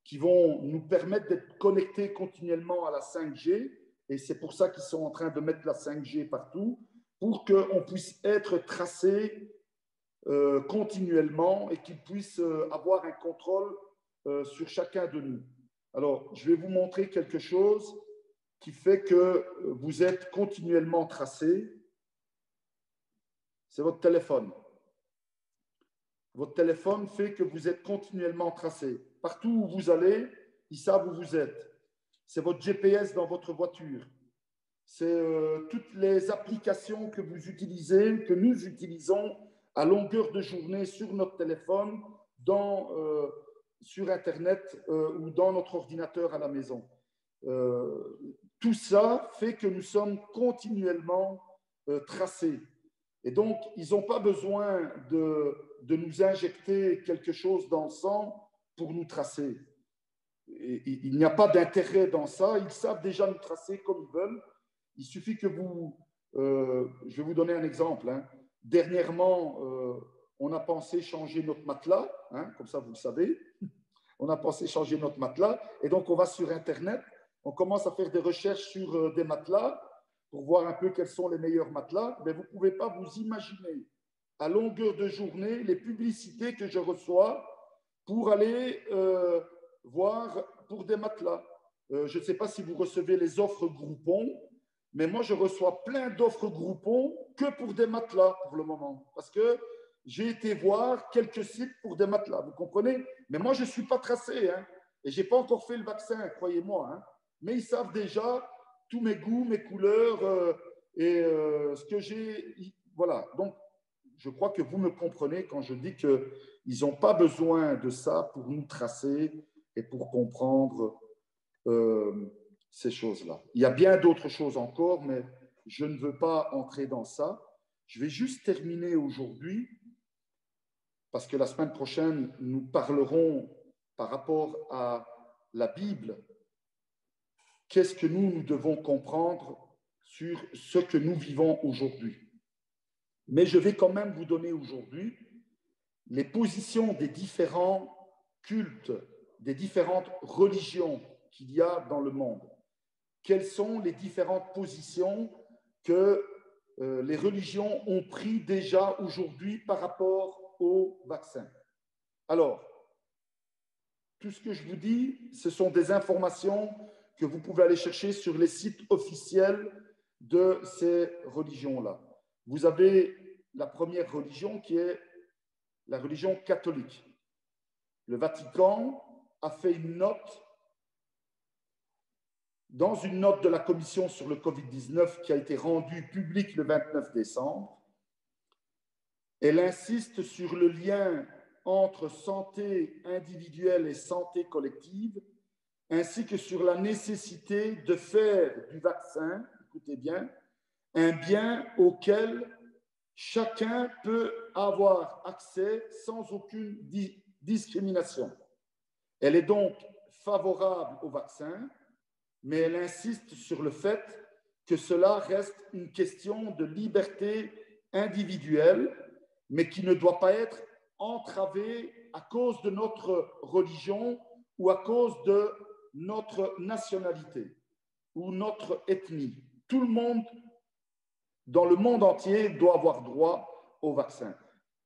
qui vont nous permettre d'être connectés continuellement à la 5G. Et c'est pour ça qu'ils sont en train de mettre la 5G partout, pour qu'on puisse être tracé continuellement et qu'ils puissent avoir un contrôle sur chacun de nous. Alors, je vais vous montrer quelque chose qui fait que vous êtes continuellement tracé. C'est votre téléphone. Votre téléphone fait que vous êtes continuellement tracé. Partout où vous allez, ils savent où vous êtes. C'est votre GPS dans votre voiture. C'est toutes les applications que vous utilisez, que nous utilisons à longueur de journée sur notre téléphone, sur Internet ou dans notre ordinateur à la maison. Tout ça fait que nous sommes continuellement tracés. Et donc, ils n'ont pas besoin de nous injecter quelque chose dans le sang pour nous tracer. il n'y a pas d'intérêt dans ça. Ils savent déjà nous tracer comme ils veulent. Il suffit que je vais vous donner un exemple. Hein. Dernièrement, on a pensé changer notre matelas, hein, comme ça vous le savez. On a pensé changer notre matelas. Et donc, on va sur Internet, on commence à faire des recherches sur des matelas pour voir un peu quels sont les meilleurs matelas. Mais vous ne pouvez pas vous imaginer à longueur de journée les publicités que je reçois pour aller voir pour des matelas. Je ne sais pas si vous recevez les offres Groupon, mais moi, je reçois plein d'offres Groupon que pour des matelas pour le moment. Parce que j'ai été voir quelques sites pour des matelas, vous comprenez? Mais moi, je ne suis pas tracé, hein, et je n'ai pas encore fait le vaccin, croyez-moi. Hein, mais ils savent déjà tous mes goûts, mes couleurs et ce que j'ai. Voilà. Donc, je crois que vous me comprenez quand je dis qu'ils n'ont pas besoin de ça pour nous tracer et pour comprendre ces choses-là. Il y a bien d'autres choses encore, mais je ne veux pas entrer dans ça. Je vais juste terminer aujourd'hui, parce que la semaine prochaine, nous parlerons par rapport à la Bible. Qu'est-ce que nous devons comprendre sur ce que nous vivons aujourd'hui? Mais je vais quand même vous donner aujourd'hui les positions des différents cultes, des différentes religions qu'il y a dans le monde. Quelles sont les différentes positions que les religions ont prises déjà aujourd'hui par rapport au vaccin? Alors, tout ce que je vous dis, ce sont des informations que vous pouvez aller chercher sur les sites officiels de ces religions-là. Vous avez la première religion qui est la religion catholique. Le Vatican a fait une note, dans une note de la Commission sur le Covid-19 qui a été rendue publique le 29 décembre. Elle insiste sur le lien entre santé individuelle et santé collective, ainsi que sur la nécessité de faire du vaccin, écoutez bien, un bien auquel chacun peut avoir accès sans aucune discrimination. Elle est donc favorable au vaccin, mais elle insiste sur le fait que cela reste une question de liberté individuelle, mais qui ne doit pas être entravée à cause de notre religion ou à cause de notre nationalité ou notre ethnie. Tout le monde, dans le monde entier, doit avoir droit au vaccin.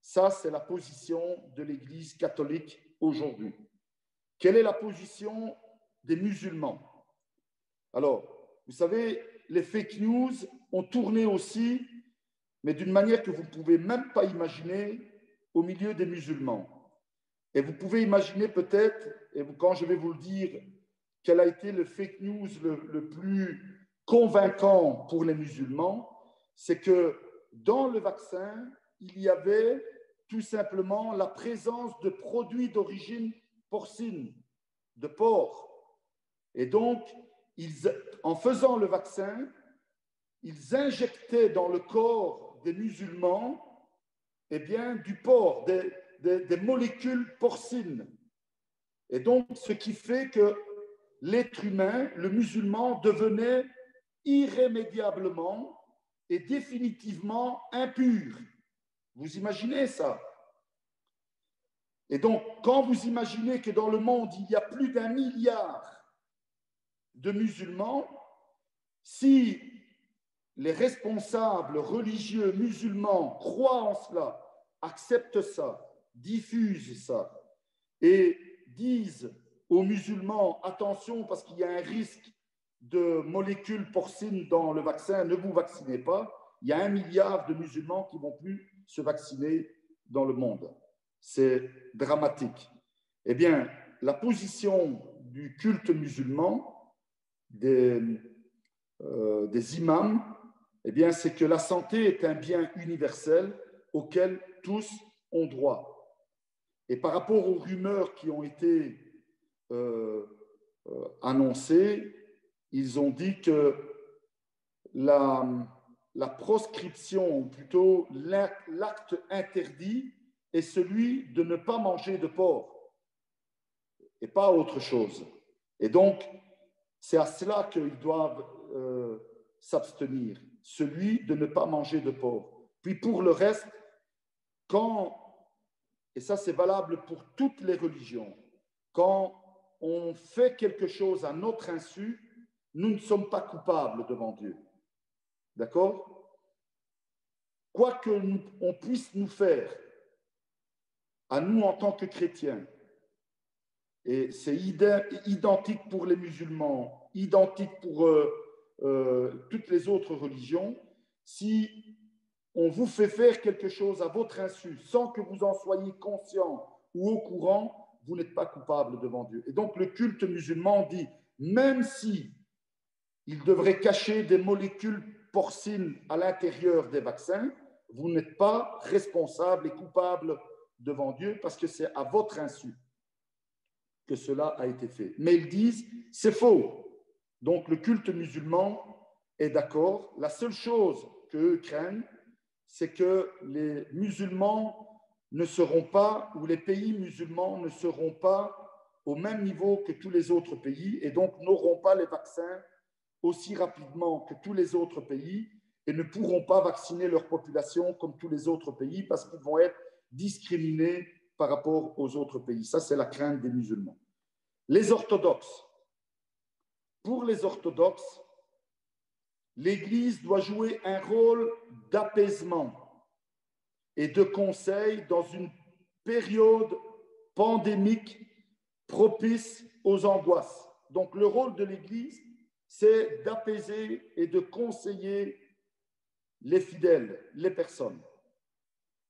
Ça, c'est la position de l'Église catholique aujourd'hui. Quelle est la position des musulmans? Alors, vous savez, les fake news ont tourné aussi, mais d'une manière que vous ne pouvez même pas imaginer au milieu des musulmans. Et vous pouvez imaginer peut-être, et quand je vais vous le dire, quel a été le fake news le plus convaincant pour les musulmans, c'est que dans le vaccin, il y avait tout simplement la présence de produits d'origine porcine, de porc. Et donc, en faisant le vaccin, ils injectaient dans le corps des musulmans du porc, des molécules porcines. Et donc, ce qui fait que l'être humain, le musulman, devenait irrémédiablement et définitivement impur. Vous imaginez ça? Et donc, quand vous imaginez que dans le monde, il y a plus d'1 milliard de musulmans, si les responsables religieux musulmans croient en cela, acceptent ça, diffusent ça et disent aux musulmans, attention parce qu'il y a un risque de molécules porcines dans le vaccin, ne vous vaccinez pas, il y a 1 milliard de musulmans qui ne vont plus se vacciner dans le monde. C'est dramatique. Eh bien, la position du culte musulman, des imams, eh bien, c'est que la santé est un bien universel auquel tous ont droit. Et par rapport aux rumeurs qui ont été annoncées, ils ont dit que la proscription, ou plutôt l'acte interdit, est celui de ne pas manger de porc et pas autre chose. Et donc, c'est à cela qu'ils doivent s'abstenir, celui de ne pas manger de porc. Puis pour le reste, et ça c'est valable pour toutes les religions, quand on fait quelque chose à notre insu, nous ne sommes pas coupables devant Dieu. D'accord? Quoi qu'on puisse nous faire, à nous en tant que chrétiens, et c'est identique pour les musulmans, identique pour toutes les autres religions, si on vous fait faire quelque chose à votre insu sans que vous en soyez conscient ou au courant, vous n'êtes pas coupable devant Dieu. Et donc le culte musulman dit, même si il devrait cacher des molécules porcines à l'intérieur des vaccins, vous n'êtes pas responsable et coupable devant Dieu parce que c'est à votre insu que cela a été fait. Mais ils disent, c'est faux. Donc le culte musulman est d'accord. La seule chose qu'eux craignent, c'est que les musulmans ne seront pas, ou les pays musulmans ne seront pas au même niveau que tous les autres pays et donc n'auront pas les vaccins aussi rapidement que tous les autres pays et ne pourront pas vacciner leur population comme tous les autres pays parce qu'ils vont être discriminés par rapport aux autres pays. Ça, c'est la crainte des musulmans. Les orthodoxes. Pour les orthodoxes, l'Église doit jouer un rôle d'apaisement et de conseil dans une période pandémique propice aux angoisses. Donc le rôle de l'Église, c'est d'apaiser et de conseiller les fidèles, les personnes.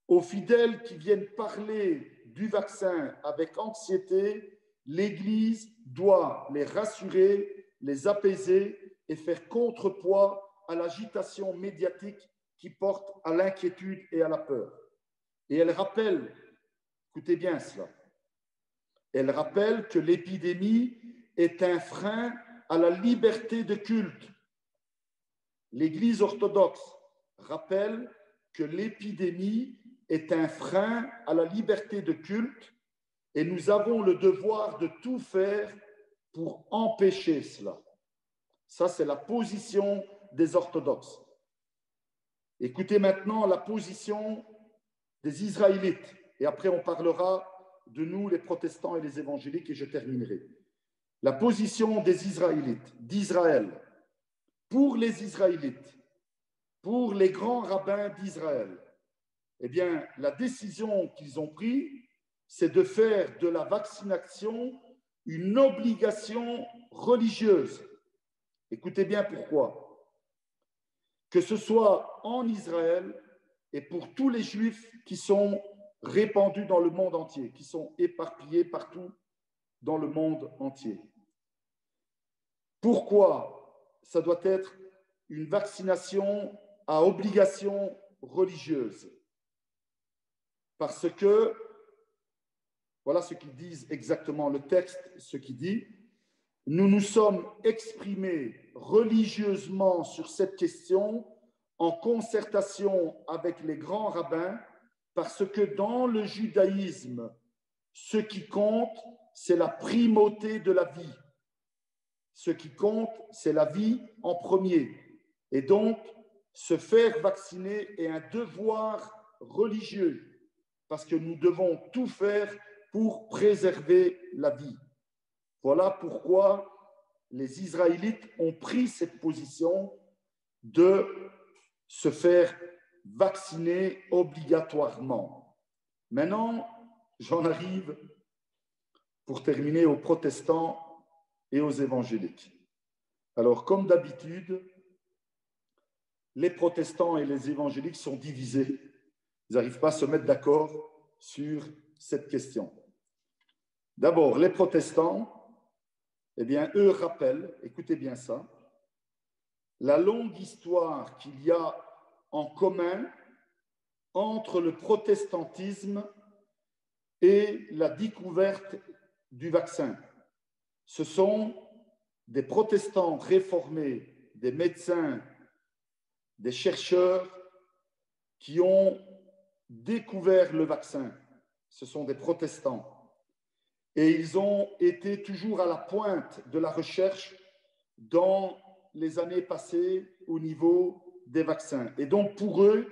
Aux fidèles qui viennent parler du vaccin avec anxiété, l'Église doit les rassurer, les apaiser et faire contrepoids à l'agitation médiatique qui porte à l'inquiétude et à la peur. Et elle rappelle, écoutez bien cela, elle rappelle que l'épidémie est un frein à la liberté de culte. L'Église orthodoxe rappelle que l'épidémie est un frein à la liberté de culte et nous avons le devoir de tout faire pour empêcher cela. Ça, c'est la position des orthodoxes. Écoutez maintenant la position des Israélites et après on parlera de nous, les protestants et les évangéliques, et je terminerai. La position des Israélites, d'Israël, pour les Israélites, pour les grands rabbins d'Israël, eh bien, la décision qu'ils ont prise, c'est de faire de la vaccination une obligation religieuse. Écoutez bien pourquoi. Que ce soit en Israël et pour tous les Juifs qui sont répandus dans le monde entier, qui sont éparpillés partout dans le monde entier. Pourquoi ça doit être une vaccination à obligation religieuse? Parce que, voilà ce qu'ils disent exactement, le texte, ce qui dit, nous nous sommes exprimés religieusement sur cette question en concertation avec les grands rabbins, parce que dans le judaïsme, ce qui compte, c'est la primauté de la vie. Ce qui compte, c'est la vie en premier. Et donc, se faire vacciner est un devoir religieux, parce que nous devons tout faire pour préserver la vie. Voilà pourquoi les Israélites ont pris cette position de se faire vacciner obligatoirement. Maintenant, j'en arrive pour terminer aux protestants et aux évangéliques. Alors, comme d'habitude, les protestants et les évangéliques sont divisés. Ils n'arrivent pas à se mettre d'accord sur cette question. D'abord, les protestants, eh bien, eux rappellent, écoutez bien ça, la longue histoire qu'il y a en commun entre le protestantisme et la découverte du vaccin. Ce sont des protestants réformés, des médecins, des chercheurs qui ont découvert le vaccin. Ce sont des protestants. Et ils ont été toujours à la pointe de la recherche dans les années passées au niveau des vaccins. Et donc, pour eux,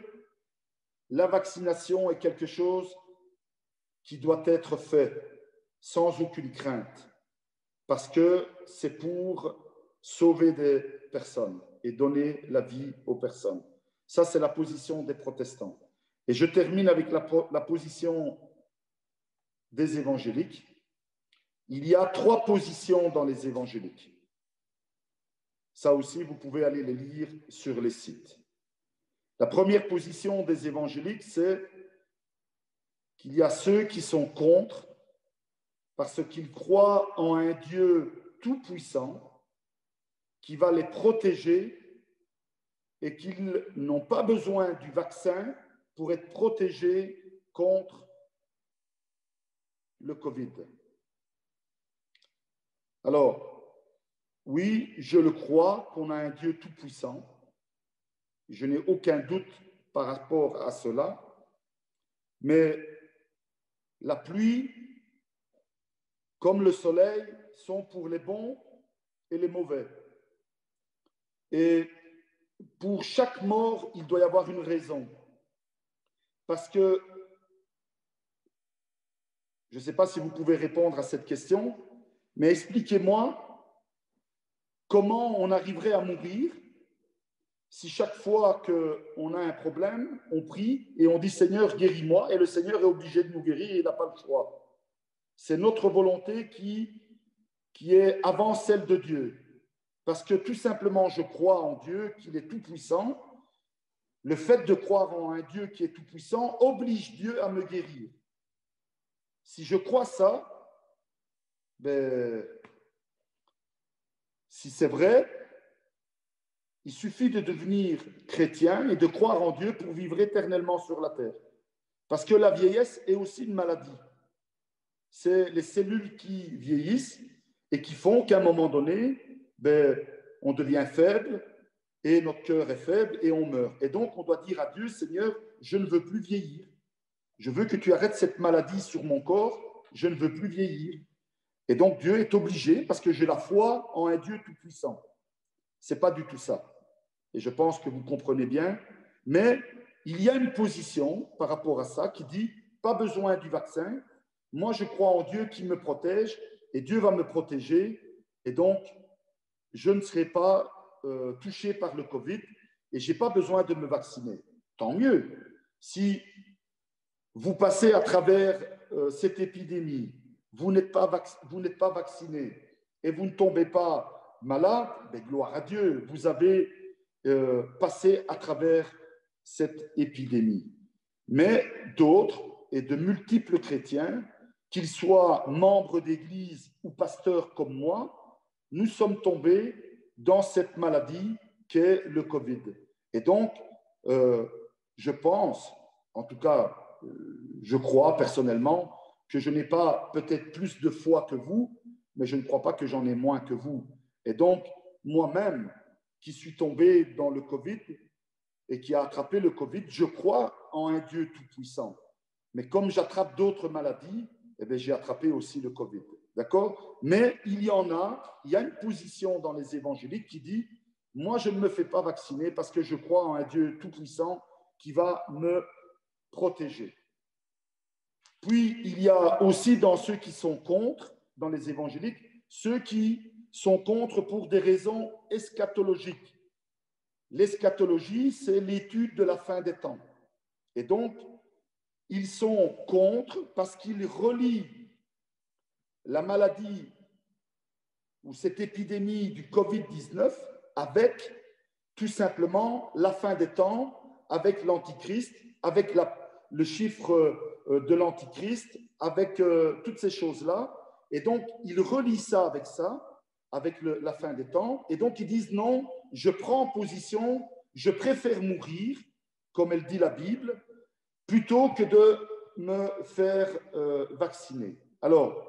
la vaccination est quelque chose qui doit être fait sans aucune crainte, parce que c'est pour sauver des personnes et donner la vie aux personnes. Ça, c'est la position des protestants. Et je termine avec la position des évangéliques. Il y a 3 positions dans les évangéliques. Ça aussi, vous pouvez aller les lire sur les sites. La première position des évangéliques, c'est qu'il y a ceux qui sont contre parce qu'ils croient en un Dieu tout-puissant qui va les protéger et qu'ils n'ont pas besoin du vaccin pour être protégés contre le Covid. Alors, oui, je le crois qu'on a un Dieu tout-puissant. Je n'ai aucun doute par rapport à cela. Mais la pluie, comme le soleil, sont pour les bons et les mauvais. Et pour chaque mort, il doit y avoir une raison. Parce que, je ne sais pas si vous pouvez répondre à cette question, mais expliquez-moi comment on arriverait à mourir si chaque fois qu'on a un problème, on prie et on dit « Seigneur, guéris-moi » et le Seigneur est obligé de nous guérir et il n'a pas le choix. C'est notre volonté qui est avant celle de Dieu. Parce que tout simplement, je crois en Dieu, qu'il est tout-puissant. Le fait de croire en un Dieu qui est tout-puissant oblige Dieu à me guérir. Si je crois ça, ben, si c'est vrai, il suffit de devenir chrétien et de croire en Dieu pour vivre éternellement sur la terre. Parce que la vieillesse est aussi une maladie. C'est les cellules qui vieillissent et qui font qu'à un moment donné, ben, on devient faible et notre cœur est faible et on meurt. Et donc, on doit dire à Dieu, Seigneur, je ne veux plus vieillir. Je veux que tu arrêtes cette maladie sur mon corps. Je ne veux plus vieillir. Et donc, Dieu est obligé, parce que j'ai la foi en un Dieu tout-puissant. Ce n'est pas du tout ça. Et je pense que vous comprenez bien. Mais il y a une position par rapport à ça qui dit, pas besoin du vaccin. Moi, je crois en Dieu qui me protège et Dieu va me protéger. Et donc, je ne serai pas touché par le Covid et je n'ai pas besoin de me vacciner. Tant mieux. Si vous passez à travers cette épidémie, vous n'êtes pas vacciné et vous ne tombez pas malade, ben, gloire à Dieu, vous avez passé à travers cette épidémie. Mais d'autres, et de multiples chrétiens, qu'ils soient membres d'église ou pasteurs comme moi, nous sommes tombés dans cette maladie qu'est le Covid. Et donc, je pense, en tout cas, je crois personnellement, que je n'ai pas peut-être plus de foi que vous, mais je ne crois pas que j'en ai moins que vous. Et donc, moi-même, qui suis tombé dans le Covid et qui a attrapé le Covid, je crois en un Dieu tout-puissant. Mais comme j'attrape d'autres maladies, eh bien, j'ai attrapé aussi le Covid. D'accord? Mais il y a une position dans les évangéliques qui dit, moi, je ne me fais pas vacciner parce que je crois en un Dieu tout-puissant qui va me protéger. Puis, il y a aussi dans ceux qui sont contre, dans les évangéliques, ceux qui sont contre pour des raisons eschatologiques. L'eschatologie, c'est l'étude de la fin des temps. Et donc, ils sont contre parce qu'ils relient la maladie ou cette épidémie du Covid-19 avec tout simplement la fin des temps, avec l'Antichrist, avec le chiffre de l'Antichrist, avec toutes ces choses-là. Et donc, ils relient ça, avec la fin des temps. Et donc, ils disent non, je prends position, je préfère mourir, comme elle dit la Bible, plutôt que de me faire vacciner. Alors,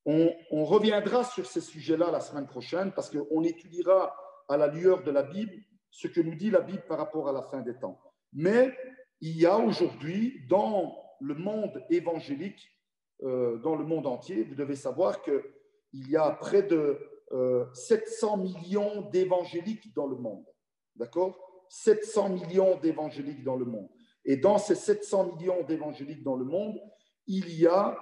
on reviendra sur ces sujets-là la semaine prochaine parce qu'on étudiera à la lueur de la Bible ce que nous dit la Bible par rapport à la fin des temps. Mais il y a aujourd'hui, dans le monde évangélique, dans le monde entier. Vous devez savoir qu'il y a près de 700 millions d'évangéliques dans le monde. D'accord? 700 millions d'évangéliques dans le monde. Et dans ces 700 millions d'évangéliques dans le monde, il y a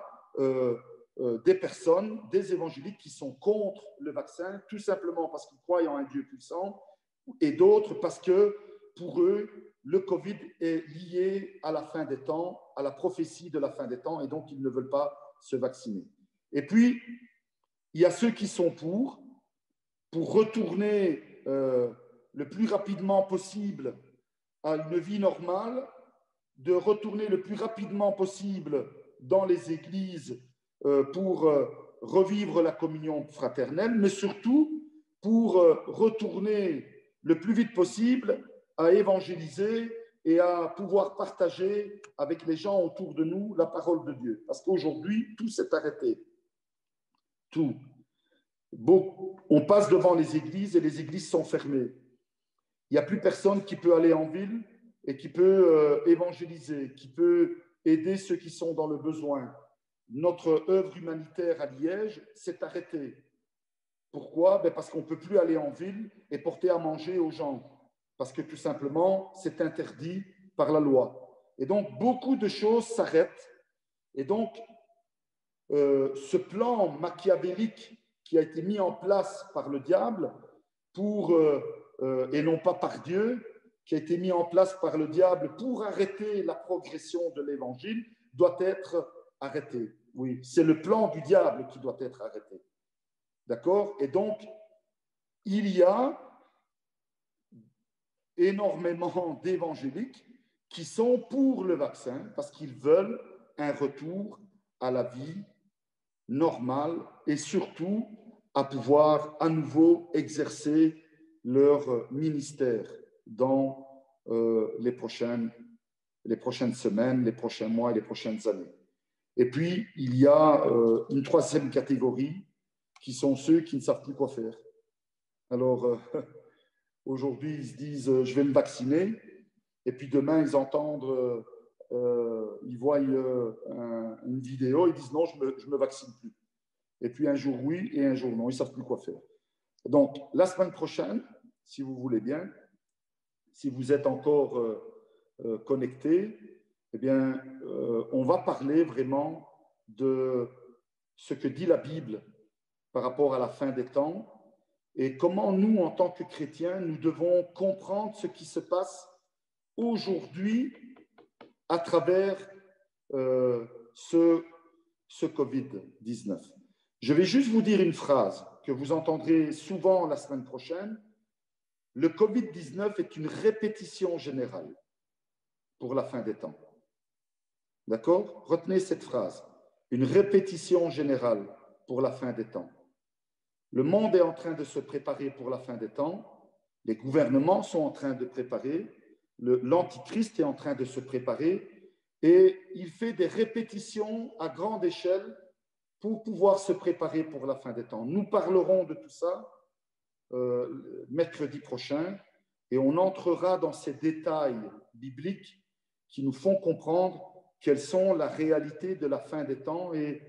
des personnes, des évangéliques qui sont contre le vaccin, tout simplement parce qu'ils croient en un Dieu puissant, et d'autres parce que pour eux, le Covid est lié à la fin des temps, à la prophétie de la fin des temps, et donc ils ne veulent pas se vacciner. Et puis, il y a ceux qui sont pour retourner le plus rapidement possible à une vie normale, de retourner le plus rapidement possible dans les églises pour revivre la communion fraternelle, mais surtout pour retourner le plus vite possible à évangéliser et à pouvoir partager avec les gens autour de nous la parole de Dieu. Parce qu'aujourd'hui, tout s'est arrêté. Tout. Bon, on passe devant les églises et les églises sont fermées. Il n'y a plus personne qui peut aller en ville et qui peut évangéliser, qui peut aider ceux qui sont dans le besoin. Notre œuvre humanitaire à Liège s'est arrêtée. Pourquoi? Parce qu'on ne peut plus aller en ville et porter à manger aux gens. Parce que tout simplement, c'est interdit par la loi. Et donc, beaucoup de choses s'arrêtent. Et donc, ce plan machiavélique qui a été mis en place par le diable et non pas par Dieu, qui a été mis en place par le diable pour arrêter la progression de l'évangile, doit être arrêté. Oui, c'est le plan du diable qui doit être arrêté. D'accord? Et donc, il y a énormément d'évangéliques qui sont pour le vaccin parce qu'ils veulent un retour à la vie normale et surtout à pouvoir à nouveau exercer leur ministère dans les prochaines semaines, les prochains mois et les prochaines années. Et puis, il y a une troisième catégorie qui sont ceux qui ne savent plus quoi faire. Alors, aujourd'hui, ils se disent, je vais me vacciner, et puis demain, ils entendent, ils voient une vidéo, ils disent, non, je me vaccine plus. Et puis un jour oui, et un jour non, ils ne savent plus quoi faire. Donc, la semaine prochaine, si vous voulez bien, si vous êtes encore connectés, eh bien, on va parler vraiment de ce que dit la Bible par rapport à la fin des temps et comment nous, en tant que chrétiens, nous devons comprendre ce qui se passe aujourd'hui à travers ce Covid-19. Je vais juste vous dire une phrase que vous entendrez souvent la semaine prochaine. Le Covid-19 est une répétition générale pour la fin des temps. D'accord? Retenez cette phrase. Une répétition générale pour la fin des temps. Le monde est en train de se préparer pour la fin des temps. Les gouvernements sont en train de préparer. L'Antichrist est en train de se préparer. Et il fait des répétitions à grande échelle pour pouvoir se préparer pour la fin des temps. Nous parlerons de tout ça mercredi prochain et on entrera dans ces détails bibliques qui nous font comprendre quelles sont la réalité de la fin des temps et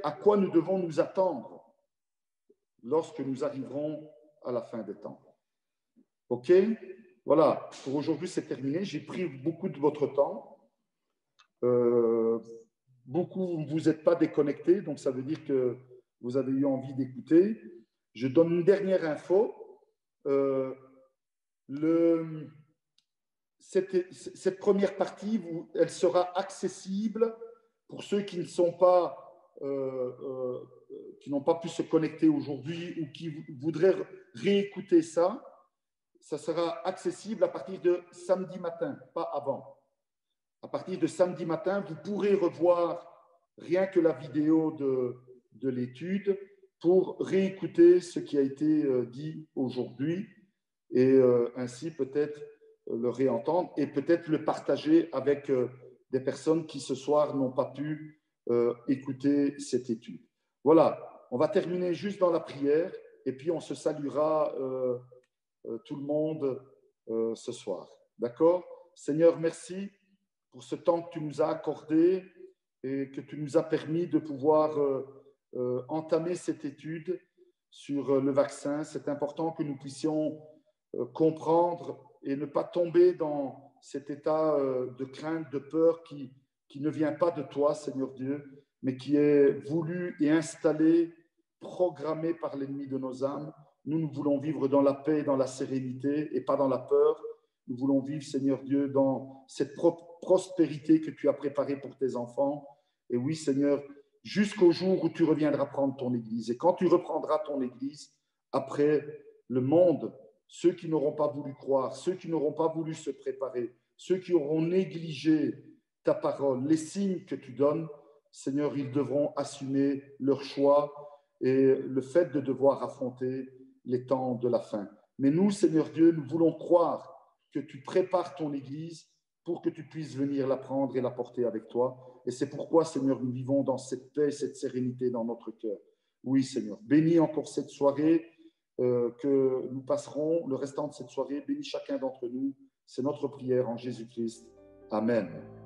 à quoi nous devons nous attendre lorsque nous arriverons à la fin des temps. OK? Voilà, pour aujourd'hui, c'est terminé. J'ai pris beaucoup de votre temps. Beaucoup, vous n'êtes pas déconnectés, donc ça veut dire que vous avez eu envie d'écouter. Je donne une dernière info. Cette première partie, elle sera accessible pour ceux qui ne sont pas, qui n'ont pas pu se connecter aujourd'hui ou qui voudraient réécouter ça. Ça sera accessible à partir de samedi matin, pas avant. À partir de samedi matin, vous pourrez revoir rien que la vidéo de l'étude pour réécouter ce qui a été dit aujourd'hui et ainsi peut-être le réentendre et peut-être le partager avec des personnes qui ce soir n'ont pas pu écouter cette étude. Voilà, on va terminer juste dans la prière et puis on se saluera tout le monde ce soir. D'accord? Seigneur, merci pour ce temps que tu nous as accordé et que tu nous as permis de pouvoir entamer cette étude sur le vaccin. C'est important que nous puissions comprendre et ne pas tomber dans cet état de crainte, de peur qui ne vient pas de toi, Seigneur Dieu, mais qui est voulu et installé, programmé par l'ennemi de nos âmes. Nous voulons vivre dans la paix et dans la sérénité et pas dans la peur. Nous voulons vivre, Seigneur Dieu, dans cette prospérité que tu as préparée pour tes enfants. Et oui, Seigneur, jusqu'au jour où tu reviendras prendre ton Église. Et quand tu reprendras ton Église, après le monde, ceux qui n'auront pas voulu croire, ceux qui n'auront pas voulu se préparer, ceux qui auront négligé ta parole, les signes que tu donnes, Seigneur, ils devront assumer leur choix et le fait de devoir affronter les temps de la fin. Mais nous, Seigneur Dieu, nous voulons croire que tu prépares ton Église pour que tu puisses venir la prendre et la porter avec toi. Et c'est pourquoi, Seigneur, nous vivons dans cette paix et cette sérénité dans notre cœur. Oui, Seigneur, bénis encore cette soirée que nous passerons, le restant de cette soirée. Bénis chacun d'entre nous. C'est notre prière en Jésus-Christ. Amen.